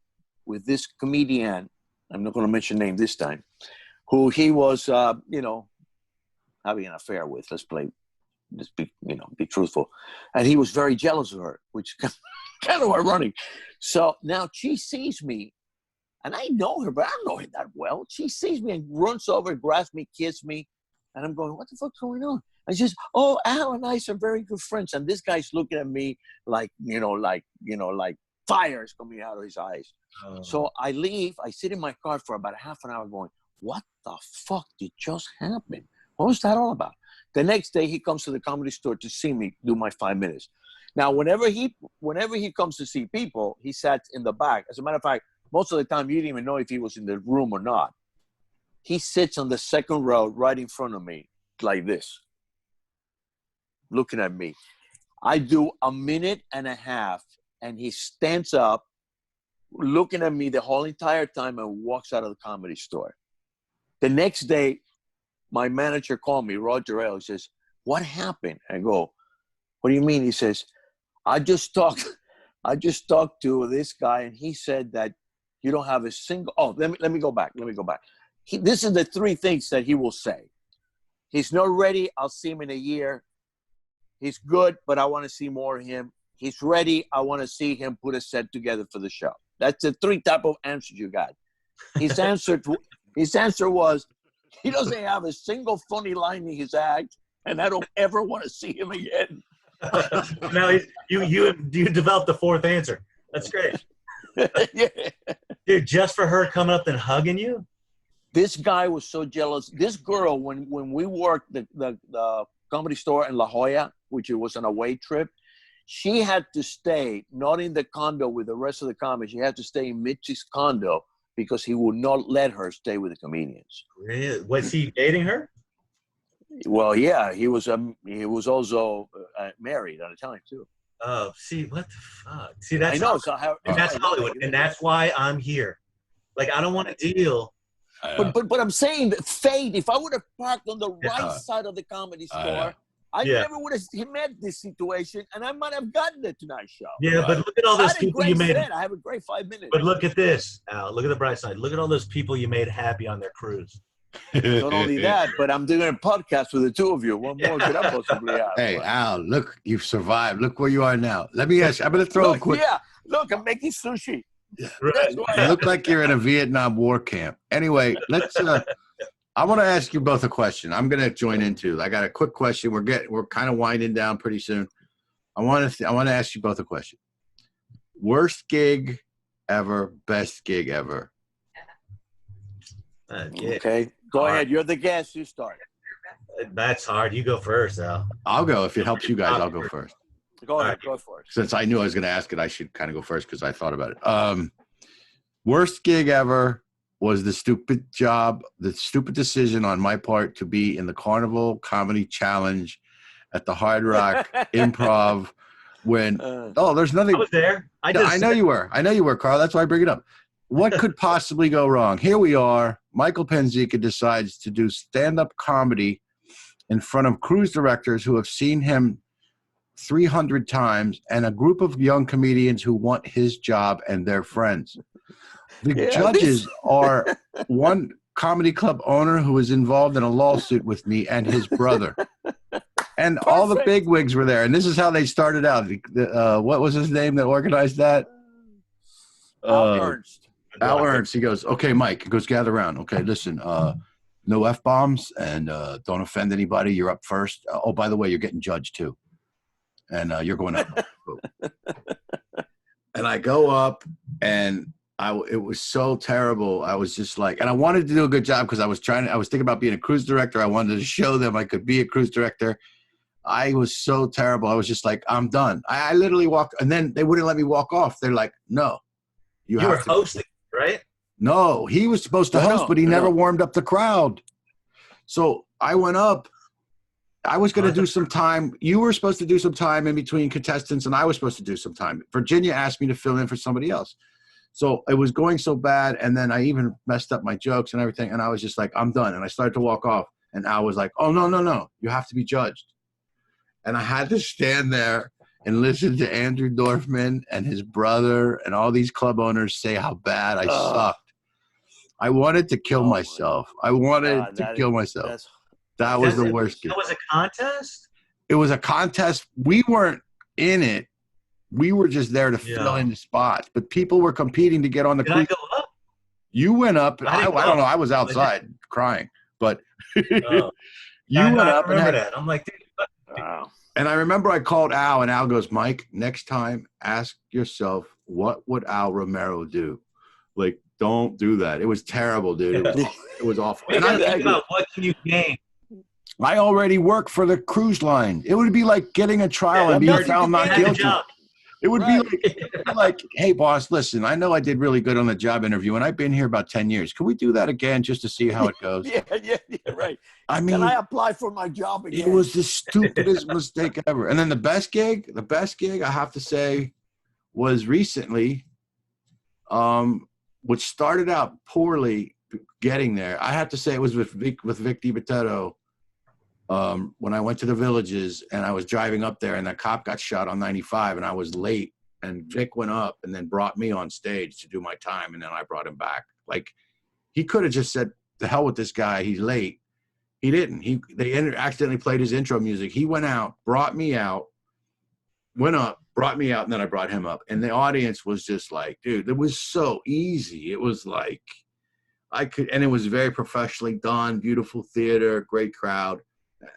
with this comedian. I'm not going to mention name this time, who he was, having an affair with. Let's be truthful. And he was very jealous of her, which kind of ironic. So now she sees me, and I know her, but I don't know her that well. She sees me and runs over, grabs me, kisses me. And I'm going, what the fuck's going on? And she says, oh, Al and I are very good friends. And this guy's looking at me like fire is coming out of his eyes. Oh. So I leave. I sit in my car for about a half an hour going, what the fuck did just happen? What was that all about? The next day, he comes to the Comedy Store to see me do my 5 minutes. Now, whenever he comes to see people, he sat in the back. As a matter of fact, most of the time, you didn't even know if he was in the room or not. He sits on the second row right in front of me like this, looking at me. I do a minute and a half, and he stands up, looking at me the whole entire time, and walks out of the Comedy Store. The next day, my manager called me, Roger Ailes, says, what happened? I go, what do you mean? He says, I just talked to this guy, and he said that you don't have a single, let me go back. This is the three things that he will say. He's not ready. I'll see him in a year. He's good, but I want to see more of him. He's ready. I want to see him put a set together for the show. That's the three type of answers you got. His answer was, he doesn't have a single funny line in his act, and I don't ever want to see him again. Now you developed the fourth answer. That's great. Yeah. Dude, just for her coming up and hugging you? This guy was so jealous. This girl, when we worked the Comedy Store in La Jolla, which it was an away trip, she had to stay not in the condo with the rest of the comics. She had to stay in Mitch's condo because he would not let her stay with the comedians. Really? Was he dating her? Well, yeah, he was also married at the time too. Oh, see, what the fuck? See, that's I know. So that's Hollywood, and that's why I'm here. Like, I don't want to deal. But I'm saying that fate. If I would have parked on the right side of the Comedy Store, I never would have met this situation, and I might have gotten the Tonight Show. Yeah, but look at all those people you made. I have a great 5 minutes. But look at this, Al. Look at the bright side. Look at all those people you made happy on their cruise. Not only that, but I'm doing a podcast with the two of you. What more could I possibly have? Hey, Al, look, you've survived. Look where you are now. Let me ask you. I'm going to throw a quick. Yeah, look, I'm making sushi. Right. You look like you're in a Vietnam War camp. Anyway, let's. I want to ask you both a question. I'm going to join in too. I got a quick question. We're kind of winding down pretty soon. I want to ask you both a question. Worst gig ever, best gig ever. Okay, go ahead. You're the guest. You start. That's hard. You go first, Al. I'll go. If it helps you guys, I'll go first. Go ahead. Go for it. Since I knew I was going to ask it, I should kind of go first because I thought about it. Worst gig ever was the stupid decision on my part to be in the Carnival Comedy Challenge at the Hard Rock Improv when there's nothing. I was there. I know you were, Carl. That's why I bring it up. What could possibly go wrong? Here we are. Michael Panzeca decides to do stand-up comedy in front of cruise directors who have seen him 300 times and a group of young comedians who want his job and their friends. The judges are one comedy club owner who was involved in a lawsuit with me and his brother. And all the bigwigs were there. And this is how they started out. What was his name that organized that? Al Ernst. Al Ernst. He goes, okay, Mike. He goes, gather around. Okay, listen, no F-bombs and don't offend anybody. You're up first. Oh, by the way, you're getting judged too. And you're going up. And I go up and it was so terrible. I was just like, and I wanted to do a good job because I was thinking about being a cruise director. I wanted to show them I could be a cruise director. I was so terrible. I was just like, I'm done. I literally walked, and then they wouldn't let me walk off. They're like, no. You were hosting, right? No, he was supposed to host, but he never warmed up the crowd. So I went up. I was going to do some time. You were supposed to do some time in between contestants, and I was supposed to do some time. Virginia asked me to fill in for somebody else. So it was going so bad, and then I even messed up my jokes and everything, and I was just like, I'm done. And I started to walk off, and Al was like, oh, no. You have to be judged. And I had to stand there and listen to Andrew Dorfman and his brother and all these club owners say how bad I sucked. I wanted to kill myself. I wanted to kill myself. That was the worst gig. It was a contest? It was a contest. We weren't in it. We were just there to fill in the spots. But people were competing to get on the cruise. Did I go up? You went up. I don't know. I was outside crying. But you went up. I remember that. I'm like, dude. Wow. And I remember I called Al, and Al goes, Mike, next time, ask yourself, what would Al Romero do? Like, don't do that. It was terrible, dude. It was awful. And think about what can you gain? I already work for the cruise line. It would be like getting a trial and being found not guilty. It would be like, hey, boss, listen, I know I did really good on the job interview, and I've been here about 10 years. Can we do that again just to see how it goes? Yeah, right. I mean, can I apply for my job again? It was the stupidest mistake ever. And then the best gig, I have to say, was recently, which started out poorly getting there. I have to say it was with Vic DiBitetto. When I went to the Villages and I was driving up there and that cop got shot on 95 and I was late, and Vic went up and then brought me on stage to do my time, and then I brought him back. Like, he could have just said, the hell with this guy, he's late. He didn't. They accidentally played his intro music. He went out, brought me out, went up, brought me out, and then I brought him up. And the audience was just like, dude, it was so easy. It was like, and it was very professionally done, beautiful theater, great crowd.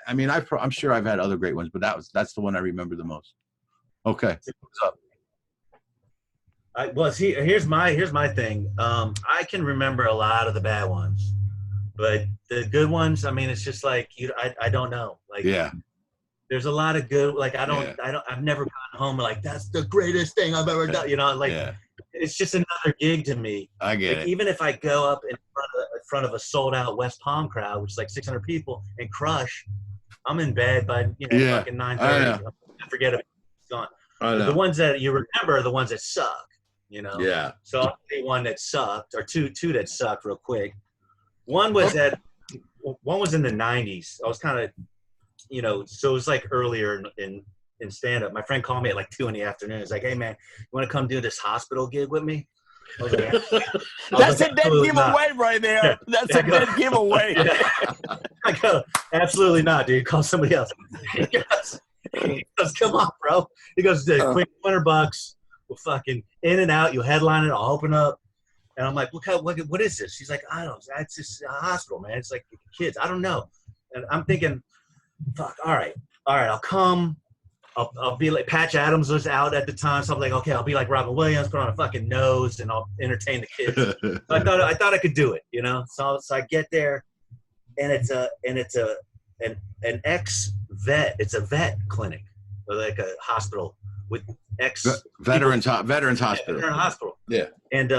I mean, I'm sure I've had other great ones, but that's the one I remember the most. Okay, what's up? Well, see, here's my thing. I can remember a lot of the bad ones, but the good ones, I mean, it's just like I don't know. Like, there's a lot of good. Like, I've never gotten home and like, that's the greatest thing I've ever done. You know, like it's just another gig to me. I get it. Even if I go up in front of a sold out West Palm crowd, which is like 600 people, and crush, I'm in bed by fucking 9:30. Forget it. It's gone. The ones that you remember are the ones that suck, you know? Yeah. So I'll say one that sucked, or two that sucked real quick. One was in the 90s. I was kind of, you know, so it was like earlier in stand-up. My friend called me at like 2 PM. He's like, hey, man, you want to come do this hospital gig with me? I was like, That's a dead giveaway right there. Yeah. That's a dead giveaway. Yeah. I go, absolutely not, dude. Call somebody else. He goes, come on, bro. He goes, quick $200. We'll fucking in and out. You headline it. I'll open up. And I'm like, what is this? She's like, I don't know. It's just a hospital, man. It's like kids. I don't know. And I'm thinking, fuck, all right, I'll come. I'll be like, Patch Adams was out at the time, so I'm like, okay, I'll be like Robin Williams, put on a fucking nose, and I'll entertain the kids. So I thought I could do it, you know. So I get there, and it's an ex-vet. It's a vet clinic, or like a hospital with veterans hospital. Veteran hospital. Yeah. And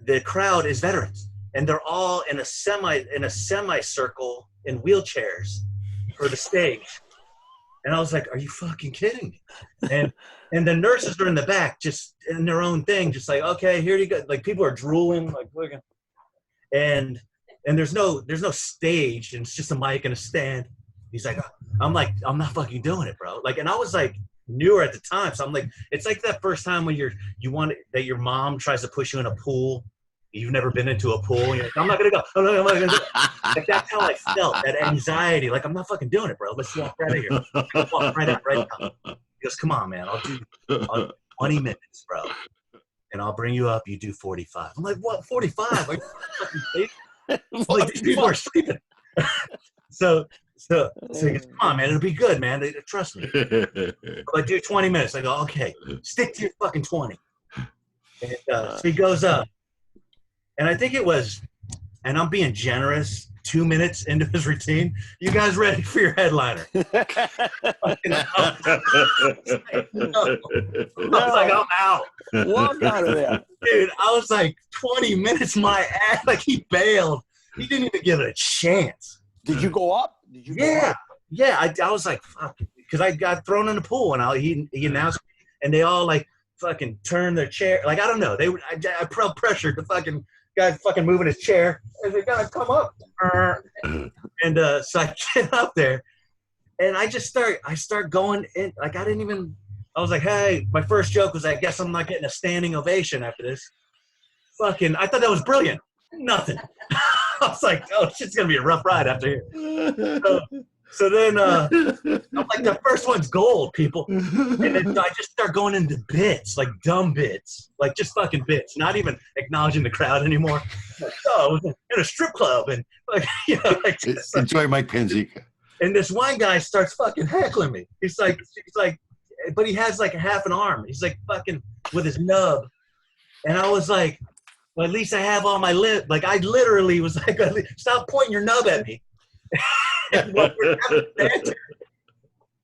the crowd is veterans, and they're all in a semicircle in wheelchairs for the stage. And I was like, are you fucking kidding me? And the nurses are in the back, just in their own thing, just like, okay, here you go. Like, people are drooling, like, looking. And there's no stage, and it's just a mic and a stand. He's like, I'm not fucking doing it, bro. Like, and I was like newer at the time, so I'm like, it's like that first time when that your mom tries to push you in a pool. You've never been into a pool. And you're like, I'm not gonna go. I'm not gonna do it. Like, that's how I felt. That anxiety. Like, I'm not fucking doing it, bro. Let's walk right out of here. Walk right out right now. He goes, come on, man. I'll do 20 minutes, bro. And I'll bring you up. You do 45. I'm like, what? 45? Are you fucking sleeping? Like, these people are sleeping. So he goes, come on, man. It'll be good, man. Trust me. I do 20 minutes. I go, okay. Stick to your fucking 20. And so he goes up. And I think it was, and I'm being generous, 2 minutes into his routine. You guys ready for your headliner? I was like, I'm out. Walk out of there. Dude, I was like, 20 minutes, my ass. Like, he bailed. He didn't even give it a chance. Did you go up? Yeah. I was like, fuck. Because I got thrown in the pool, and he announced, and they all, like, fucking turned their chair. Like, I don't know. I felt pressured to fucking guy fucking moving his chair. And they gotta come up. And so I get up there, and I start going in. Like, I was like, hey, my first joke was, I guess I'm not getting a standing ovation after this. Fucking, I thought that was brilliant. Nothing. I was like, oh, shit's gonna be a rough ride after here. So then I'm like, the first one's gold, people. And then I just start going into bits, like dumb bits, like just fucking bits, not even acknowledging the crowd anymore. Like, oh, I was in a strip club, and like, you know, like, just, enjoy Mike Panzeca. And this one guy starts fucking heckling me. He's like, but he has like a half an arm. He's like fucking with his nub. And I was like, well, at least I have all my lip. Like, I literally was like, stop pointing your nub at me.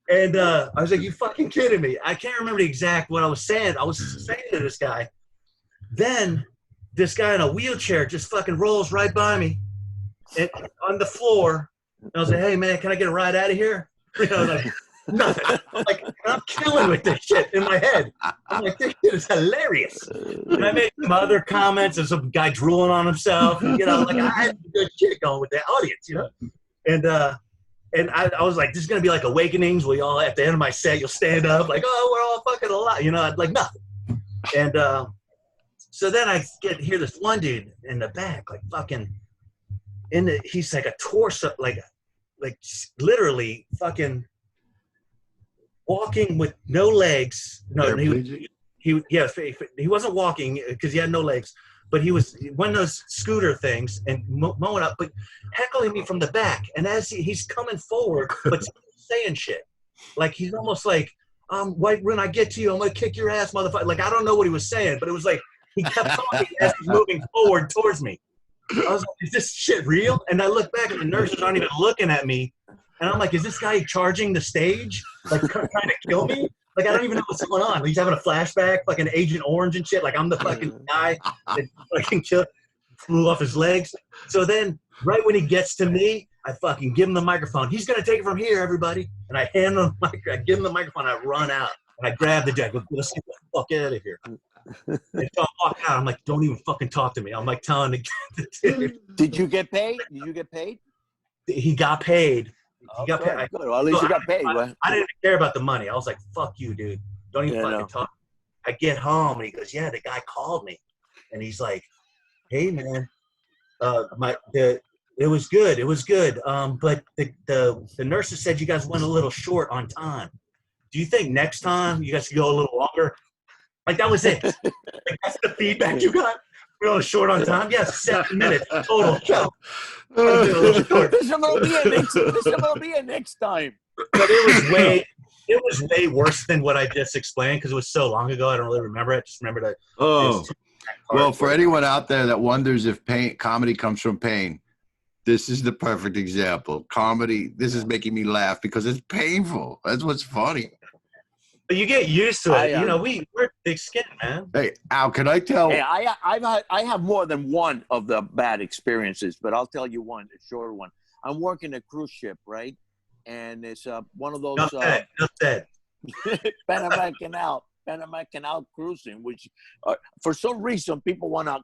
And I was like, you fucking kidding me? I can't remember the exact what I was saying. I was saying to this guy. Then this guy in a wheelchair just fucking rolls right by me and on the floor. And I was like, hey, man, can I get a ride out of here? You know, like, nothing. Like, I'm killing with this shit in my head. I'm like, this shit is hilarious. And I made some other comments and some guy drooling on himself. And, you know, like, I had good shit going with the audience, you know? And I was like, this is going to be like Awakenings, where y'all, at the end of my set, you'll stand up like, oh, we're all fucking alive. You know, like nothing. And so then I hear this one dude in the back, like fucking, he's like a torso, like literally fucking walking with no legs. No, he wasn't walking because he had no legs. But he was one of those scooter things and mowing up, but heckling me from the back. And as he's coming forward, but saying shit. Like, he's almost like, when I get to you, I'm going to kick your ass, motherfucker. Like, I don't know what he was saying, but it was like, he kept talking as he's moving forward towards me. I was like, is this shit real? And I look back, and the nurses aren't even looking at me. And I'm like, is this guy charging the stage? Like, trying to kill me? Like, I don't even know what's going on. He's having a flashback, like an Agent Orange and shit. Like, I'm the fucking guy that fucking flew off his legs. So then, right when he gets to me, I fucking give him the microphone. He's going to take it from here, everybody. And I hand him the I give him the microphone. I run out. And I grabbed the jacket. Let's get the fuck out of here. And so I walk out. I'm like, don't even fucking talk to me. I'm like telling the dude. Did you get paid? Did you get paid? He got paid. He got paid. Good. Well, at least you got paid. I didn't even care about the money. I was like, fuck you, dude. Don't even fucking talk. I get home and he goes, yeah, the guy called me. And he's like, hey man, it was good. It was good. But the nurses said you guys went a little short on time. Do you think next time you guys could go a little longer? Like that was it. Like, that's the feedback you got. We're a little short on time. Yes, 7 minutes total. There's gonna be a next time. But it was way worse than what I just explained because it was so long ago. I don't really remember it. I just remember that. Oh, well, for anyone out there that wonders if comedy comes from pain, this is the perfect example. Comedy, this is making me laugh because it's painful. That's what's funny. But you get used to it. We're thick skin, man. Hey, Al, can I tell? Hey, I have more than one of the bad experiences, but I'll tell you one, a short one. I'm working a cruise ship, right? And it's one of those Enough said. Panama Canal cruising, which for some reason people want to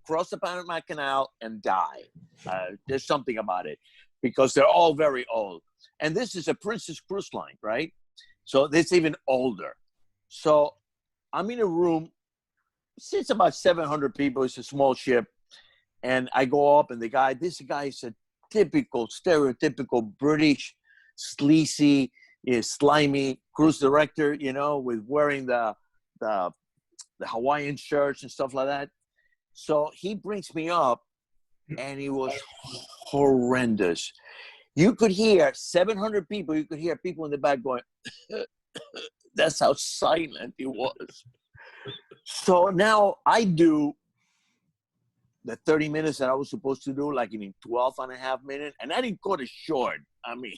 cross the Panama Canal and die. There's something about it because they're all very old. And this is a Princess Cruise Line, right? So it's even older. So I'm in a room. It's about 700 people. It's a small ship. And I go up and this guy is a stereotypical British, sleazy, slimy cruise director, with wearing the Hawaiian shirts and stuff like that. So he brings me up and he was horrendous. You could hear 700 people. You could hear people in the back going, that's how silent he was. So now I do the 30 minutes that I was supposed to do, like in 12 and a half minutes. And I didn't cut it short. I mean,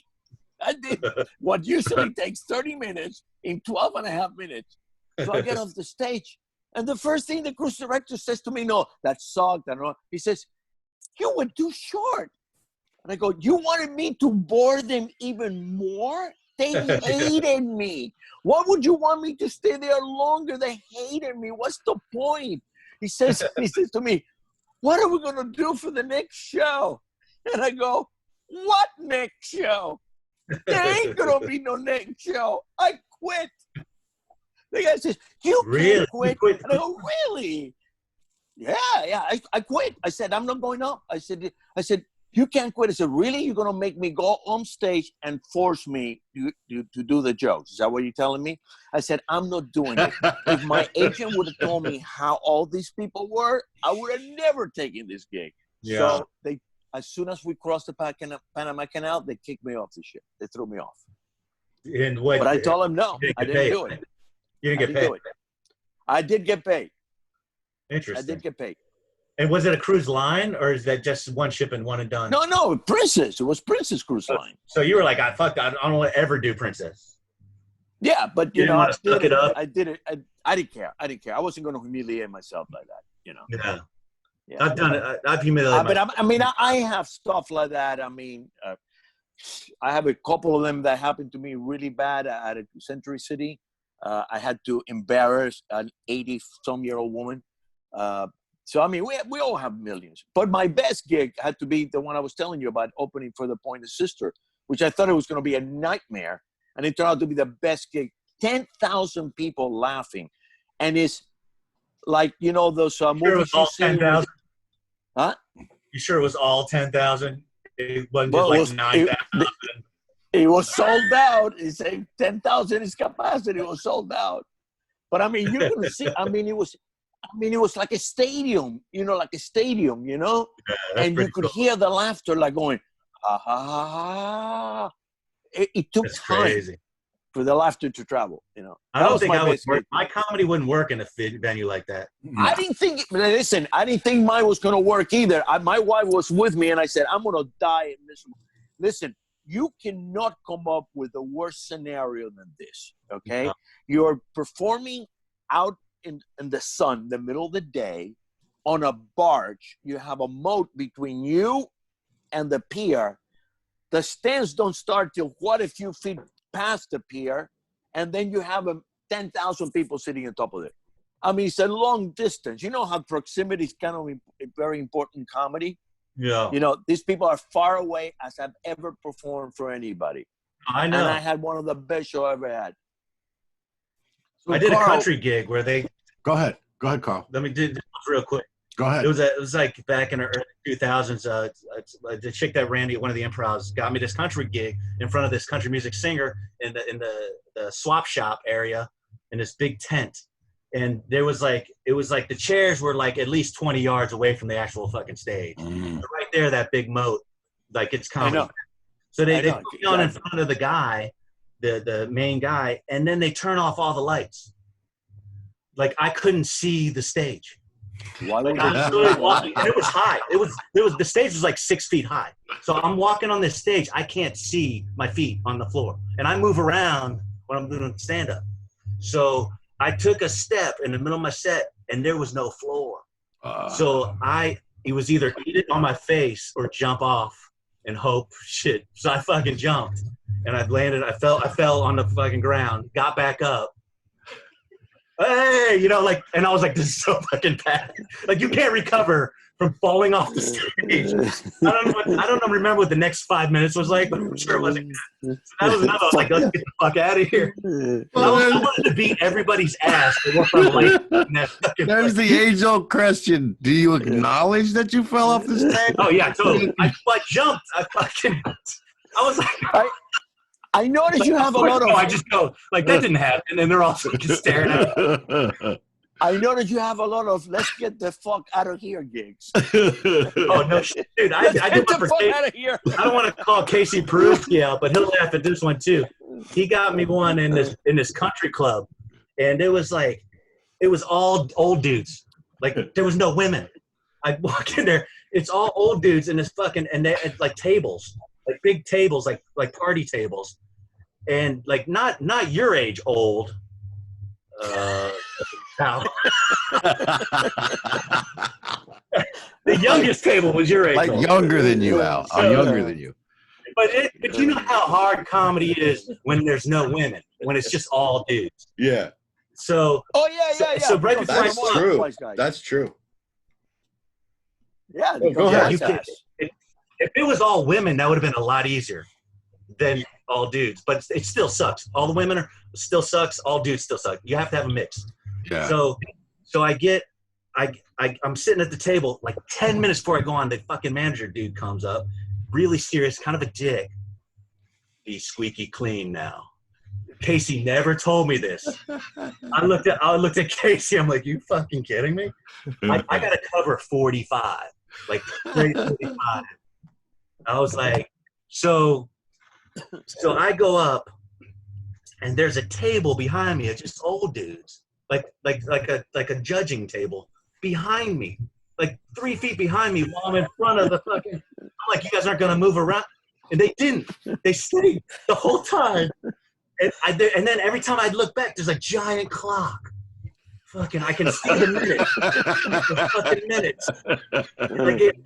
I did what usually takes 30 minutes in 12 and a half minutes. So I get off the stage. And the first thing the cruise director says to me, no, that sucked. I don't know. He says, you were too short. And I go, you wanted me to bore them even more? They hated me. Why would you want me to stay there longer? They hated me. What's the point? He says to me, what are we going to do for the next show? And I go, what next show? There ain't going to be no next show. I quit. The guy says, you can't quit. And I go, really? Yeah, I quit. I said, I'm not going up. I said, you can't quit. I said, really? You're going to make me go on stage and force me to do the jokes? Is that what you're telling me? I said, I'm not doing it. If my agent would have told me how old these people were, I would have never taken this gig. Yeah. So as soon as we crossed the Panama Canal, they kicked me off the ship. They threw me off. But I told them, no, I didn't do it. You didn't get paid? I did get paid. Interesting. I did get paid. And was it a cruise line, or is that just one ship and one and done? No, Princess. It was Princess Cruise Line. So you were like, I don't want to ever do Princess. Yeah, but you know, I did it. I didn't care. I wasn't going to humiliate myself like that. Yeah. I've done it. I've humiliated myself. But I have stuff like that. I mean, I have a couple of them that happened to me really bad at a Century City. I had to embarrass an 80-some-year-old woman. So, I mean, we all have millions. But my best gig had to be the one I was telling you about, opening for the Pointer Sister, which I thought it was going to be a nightmare. And it turned out to be the best gig. 10,000 people laughing. And it's like, those movies. Sure it was all 10,000? Huh? You sure it was all 10,000? It wasn't just 9,000? It was sold out. He said 10,000 is capacity. It was sold out. But, I mean, you're going to see. It was like a stadium, like a stadium, Yeah, and you could hear the laughter like going, ha, ha, ha, ha. It took time for the laughter to travel, I don't think I would work. My comedy wouldn't work in a venue like that. I didn't think mine was going to work either. My wife was with me, and I said, I'm going to die in this. Listen, you cannot come up with a worse scenario than this, okay? No. You're performing out in the sun, the middle of the day, on a barge. You have a moat between you and the pier. The stands don't start till quite a few feet past the pier, and then you have 10,000 people sitting on top of it. I mean, it's a long distance. You know how proximity is kind of very important in comedy? Yeah. You know, these people are far away as I've ever performed for anybody. I know. And I had one of the best shows I ever had. So I did a country gig where they... Go ahead, Carl. Let me do this real quick. Go ahead. It was like back in the early 2000s. The chick that ran one of the improvs got me this country gig in front of this country music singer in the swap shop area in this big tent. And it was like the chairs were like at least 20 yards away from the actual fucking stage. Right there, that big moat, like it's comedy. So they put me on in front of the guy, the main guy, and then they turn off all the lights. Like I couldn't see the stage. Like, I'm really walking, and it was high. It was the stage was like 6 feet high. So I'm walking on this stage. I can't see my feet on the floor, and I move around when I'm doing stand up. So I took a step in the middle of my set, and there was no floor. So it was either eat it on my face or jump off and hope shit. So I fucking jumped, and I landed. I fell on the fucking ground. Got back up. Hey, you know, like, and I was like, this is so fucking bad. Like, you can't recover from falling off the stage. I don't remember what the next 5 minutes was like, but I'm sure it wasn't good. So that was enough. I was like, let's get the fuck out of here. I wanted to beat everybody's ass. There's the age-old question. Do you acknowledge that you fell off the stage? Oh, yeah, totally. I jumped. I was like... I noticed you have a lot of... I just go, like, that didn't happen. And they're all fucking staring at me. I noticed you have a lot of let's get the fuck out of here gigs. Oh, no shit. Dude, I did one for Casey. Out of here. I don't want to call Casey Peruski out, but he'll laugh at this one, too. He got me one in this country club. And it was all old dudes. Like, there was no women. I walk in there. It's all old dudes in this fucking... And they're like tables. Like big tables, like party tables, and like not your age old. The youngest table was your age. Like old. Younger than you, Al. I'm younger than you. But you know how hard comedy is when there's no women, when it's just all dudes. Yeah. So. Oh yeah. So right before that's true. That's true. Yeah. Go ahead. If it was all women, that would have been a lot easier than all dudes. But it still sucks. All the women still sucks. All dudes still suck. You have to have a mix. Yeah. So I'm sitting at the table like 10 minutes before I go on. The fucking manager dude comes up, really serious, kind of a dick. Be squeaky clean now. Casey never told me this. I looked at Casey. I'm like, you fucking kidding me? I got to cover 45, like 45. I was like, so I go up, and there's a table behind me. It's just old dudes, like a judging table behind me, like 3 feet behind me, while I'm in front of the fucking. I'm like, you guys aren't gonna move around, and they didn't. They stayed the whole time, and then every time I'd look back, there's a giant clock. Fucking, I can see the minutes. The fucking minutes.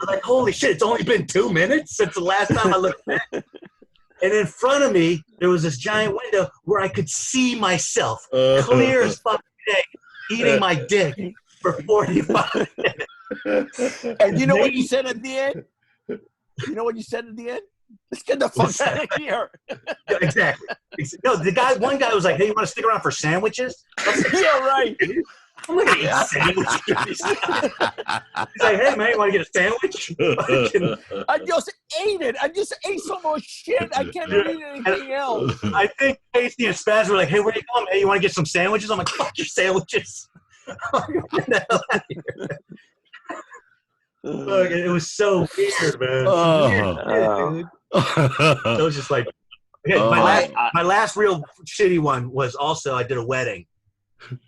Like, holy shit, it's only been 2 minutes since the last time I looked back. And in front of me, there was this giant window where I could see myself, clear as fucking day, eating my dick for 45 minutes. And you know what you said at the end? Let's get the fuck out of here. Yeah, exactly. No, one guy was like, hey, you want to stick around for sandwiches? Like, yeah, right. I'm not going to eat sandwiches. He's like, hey, man, you want to get a sandwich? I just ate it. I just ate so much shit. I can't eat anything else. I think Casey and Spaz were like, hey, where you going? Hey, you want to get some sandwiches? I'm like, fuck your sandwiches. Get the hell out of here. Look, it was so weird, man. Weird, dude. So it was just like, okay, my last real shitty one was also I did a wedding.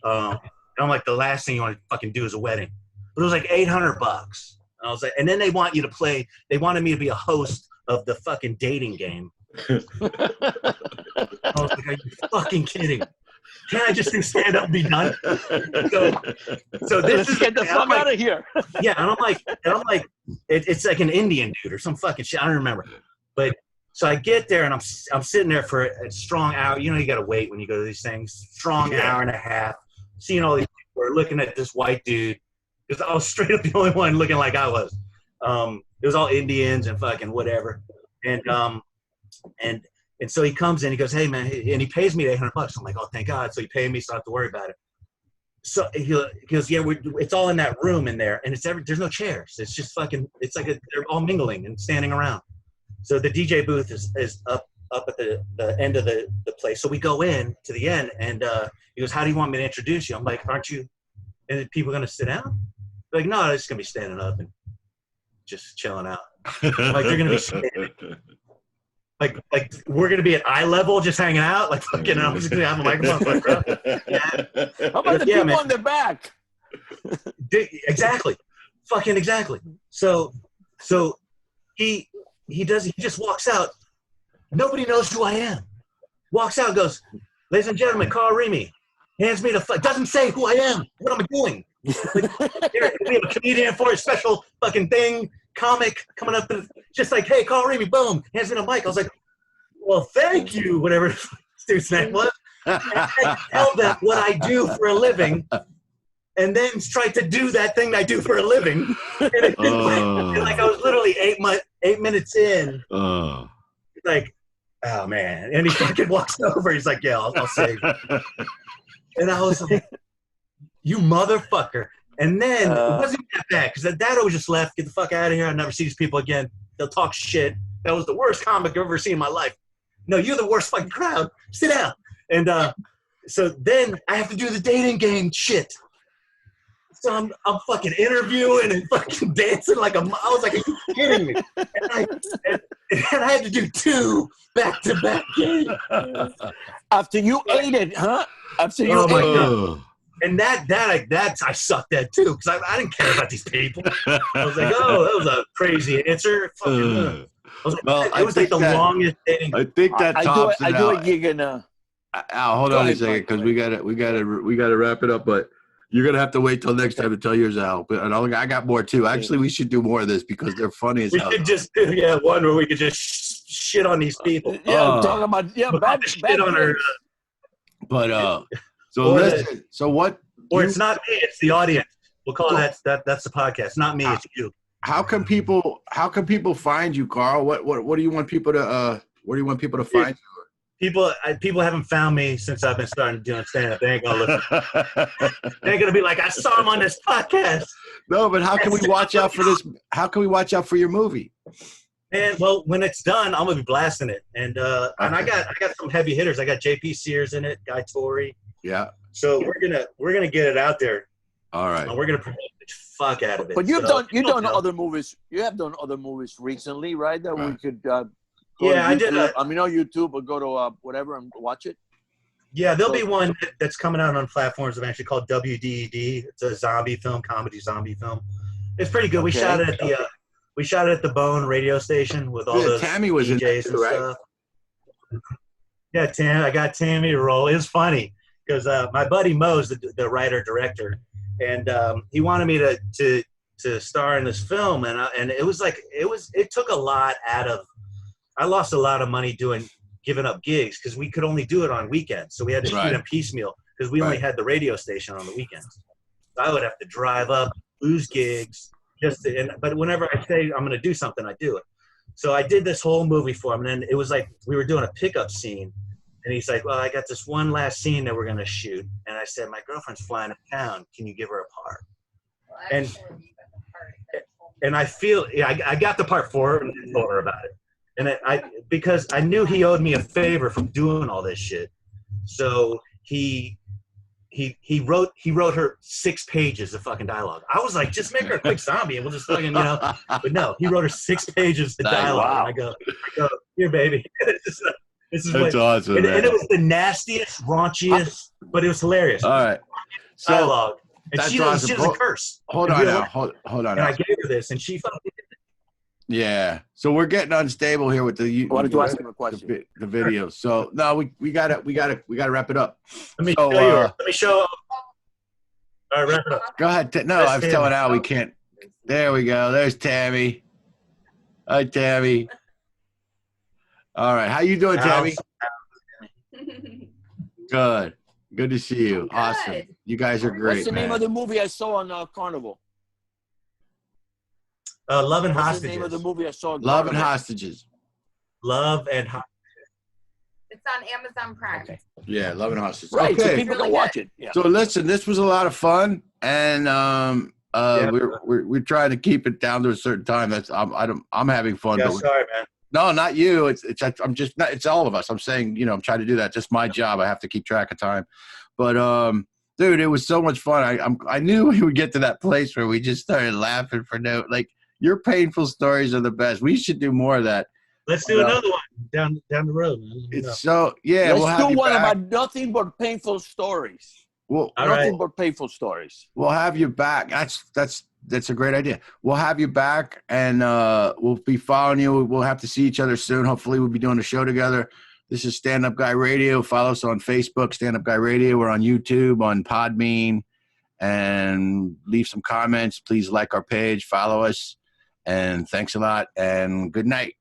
And I'm like, the last thing you want to fucking do is a wedding. But it was like $800. And I was like, and then they want you to play. They wanted me to be a host of the fucking dating game. I was like, are you fucking kidding? Can't I just do stand up and be done? So this is get the fuck out of here. Yeah, and I'm like, it's like an Indian dude or some fucking shit. I don't remember. But So I get there and I'm sitting there for a strong hour. You know, you got to wait when you go to these things. Strong hour and a half. Seeing all these people are looking at this white dude, because I was straight up the only one looking like I was. It was all Indians and fucking whatever. And so he comes in, he goes, hey man, and he pays me $800. I'm like, oh, thank God. So he paid me, so I don't have to worry about it. So he goes, yeah, it's all in that room in there, and there's no chairs. It's just fucking, it's like they're all mingling and standing around. So the DJ booth is up at the end of the place. So we go in to the end, and he goes, how do you want me to introduce you? I'm like, aren't you, and people going to sit down? They're like, no, they're just going to be standing up and just chilling out. I'm like, they're going to be standing. Like we're gonna be at eye level, just hanging out. Like fucking, I'm just gonna have a microphone. Yeah. How about the people on the back? Exactly, fucking exactly. So he just walks out. Nobody knows who I am. Walks out, goes, ladies and gentlemen, Carl Rimi. Hands me the doesn't say who I am. What am I doing? Like, here, we have a comedian for a special fucking thing. Comic coming up, just like, hey, Carl Rimi, boom, hands me the mic. I was like, well, thank you, whatever this dude's name was. And I tell them what I do for a living, and then try to do that thing I do for a living. And like I was literally 8 minutes in. Like, oh man, and he fucking walks over. He's like, yeah, I'll save you. And I was like, you motherfucker. And then it wasn't that bad, because the dad always just left, get the fuck out of here. I'll never see these people again. They'll talk shit. That was the worst comic I've ever seen in my life. No, you're the worst fucking crowd. Sit down. And so then I have to do the dating game shit. So I'm fucking interviewing and fucking dancing like I was like, are you kidding me? And I had to do 2 back-to-back games. After you ate it, huh? After you ate it. And that I sucked at too, because I didn't care about these people. I was like, oh, that was a crazy answer. I was like, it was like the longest dating. I think that tops it out. I do a gig in Al, hold on a second, because we gotta wrap it up. But you're gonna have to wait till next time to tell yours, Al. But I got more too. Actually, we should do more of this because they're funny as hell. We should just do one where we could just shit on these people. Yeah, talking about bad shit on her. But so listen. So what? Or it's not me. It's the audience. We'll call it that's the podcast. Not me. It's you. How can people find you, Carl? What do you want people to where do you want people to find you? People haven't found me since I've been starting doing stand-up. They ain't gonna listen. They're gonna be like, I saw him on this podcast. No, but how can we watch out for this? How can we watch out for your movie? And well, when it's done, I'm gonna be blasting it. And and I got some heavy hitters. I got JP Sears in it, Guy Torrey. Yeah. So we're gonna get it out there. All right. And we're gonna promote the fuck out of it. But you've done other movies. You have done other movies recently, right? That we could. I did. I mean, on YouTube, or go to whatever and watch it. Yeah, there'll be one that's coming out on platforms eventually called WDED. It's a zombie film, comedy zombie film. It's pretty good. We shot it at the Bone radio station with all those Tammy was DJs in there, right? and stuff. Yeah, I got Tammy to roll. It was funny because my buddy Mo's the writer-director, and he wanted me to star in this film, and it took a lot out of. I lost a lot of money giving up gigs because we could only do it on weekends, so we had to shoot them piecemeal because we only had the radio station on the weekends. So I would have to drive up, lose gigs, but whenever I say I'm going to do something, I do it. So I did this whole movie for him, and then it was like we were doing a pickup scene. And he's like, well, I got this one last scene that we're going to shoot. And I said, my girlfriend's flying to town. Can you give her a part? Well, and I feel, I got the part for her and told her about it. And because I knew he owed me a favor from doing all this shit. So he wrote her 6 pages of fucking dialogue. I was like, just make her a quick zombie and we'll just fucking, But no, he wrote her 6 pages of dialogue. Wow. And I go, here, baby. This is That's awesome, and it was the nastiest, raunchiest, but it was hilarious. All right. So, dialogue. And that's she awesome. doesn't curse. Hold on now. Hold on. And I gave her this, and she fucking did it. Yeah. So we're getting unstable here with the. Why don't you ask him a question? The video. So no, we gotta wrap it up. Let me show you. Let me show. All right, wrap it up. Go ahead. No, I was telling Al we can't. There we go. There's Tammy. Hi, Tammy. All right. How you doing, Tammy? Good. Good to see you. Awesome. You guys are great. What's the name of the movie I saw on Carnival? Love and What's Hostages. the name of the movie I saw on Love Carnival? and Hostages. Love and Hostages. It's on Amazon Prime. Okay. Yeah, Love and Hostages. Right, Okay. so people Really can watch it. Yeah. So listen, this was a lot of fun, and we're trying to keep it down to a certain time. I'm having fun. Yeah, but sorry, man. No, not you. I'm just not. It's all of us. I'm saying, I'm trying to do that. Just my job. I have to keep track of time. But dude, it was so much fun. I knew we would get to that place where we just started laughing for your painful stories are the best. We should do more of that. Let's do another one down the road, man. It's so yeah. Let's do one about nothing but painful stories. Well, nothing but painful stories. We'll have you back. That's a great idea. We'll have you back, and we'll be following you. We'll have to see each other soon. Hopefully, we'll be doing a show together. This is Stand Up Guy Radio. Follow us on Facebook, Stand Up Guy Radio. We're on YouTube, on Podbean, and leave some comments. Please like our page, follow us, and thanks a lot, and good night.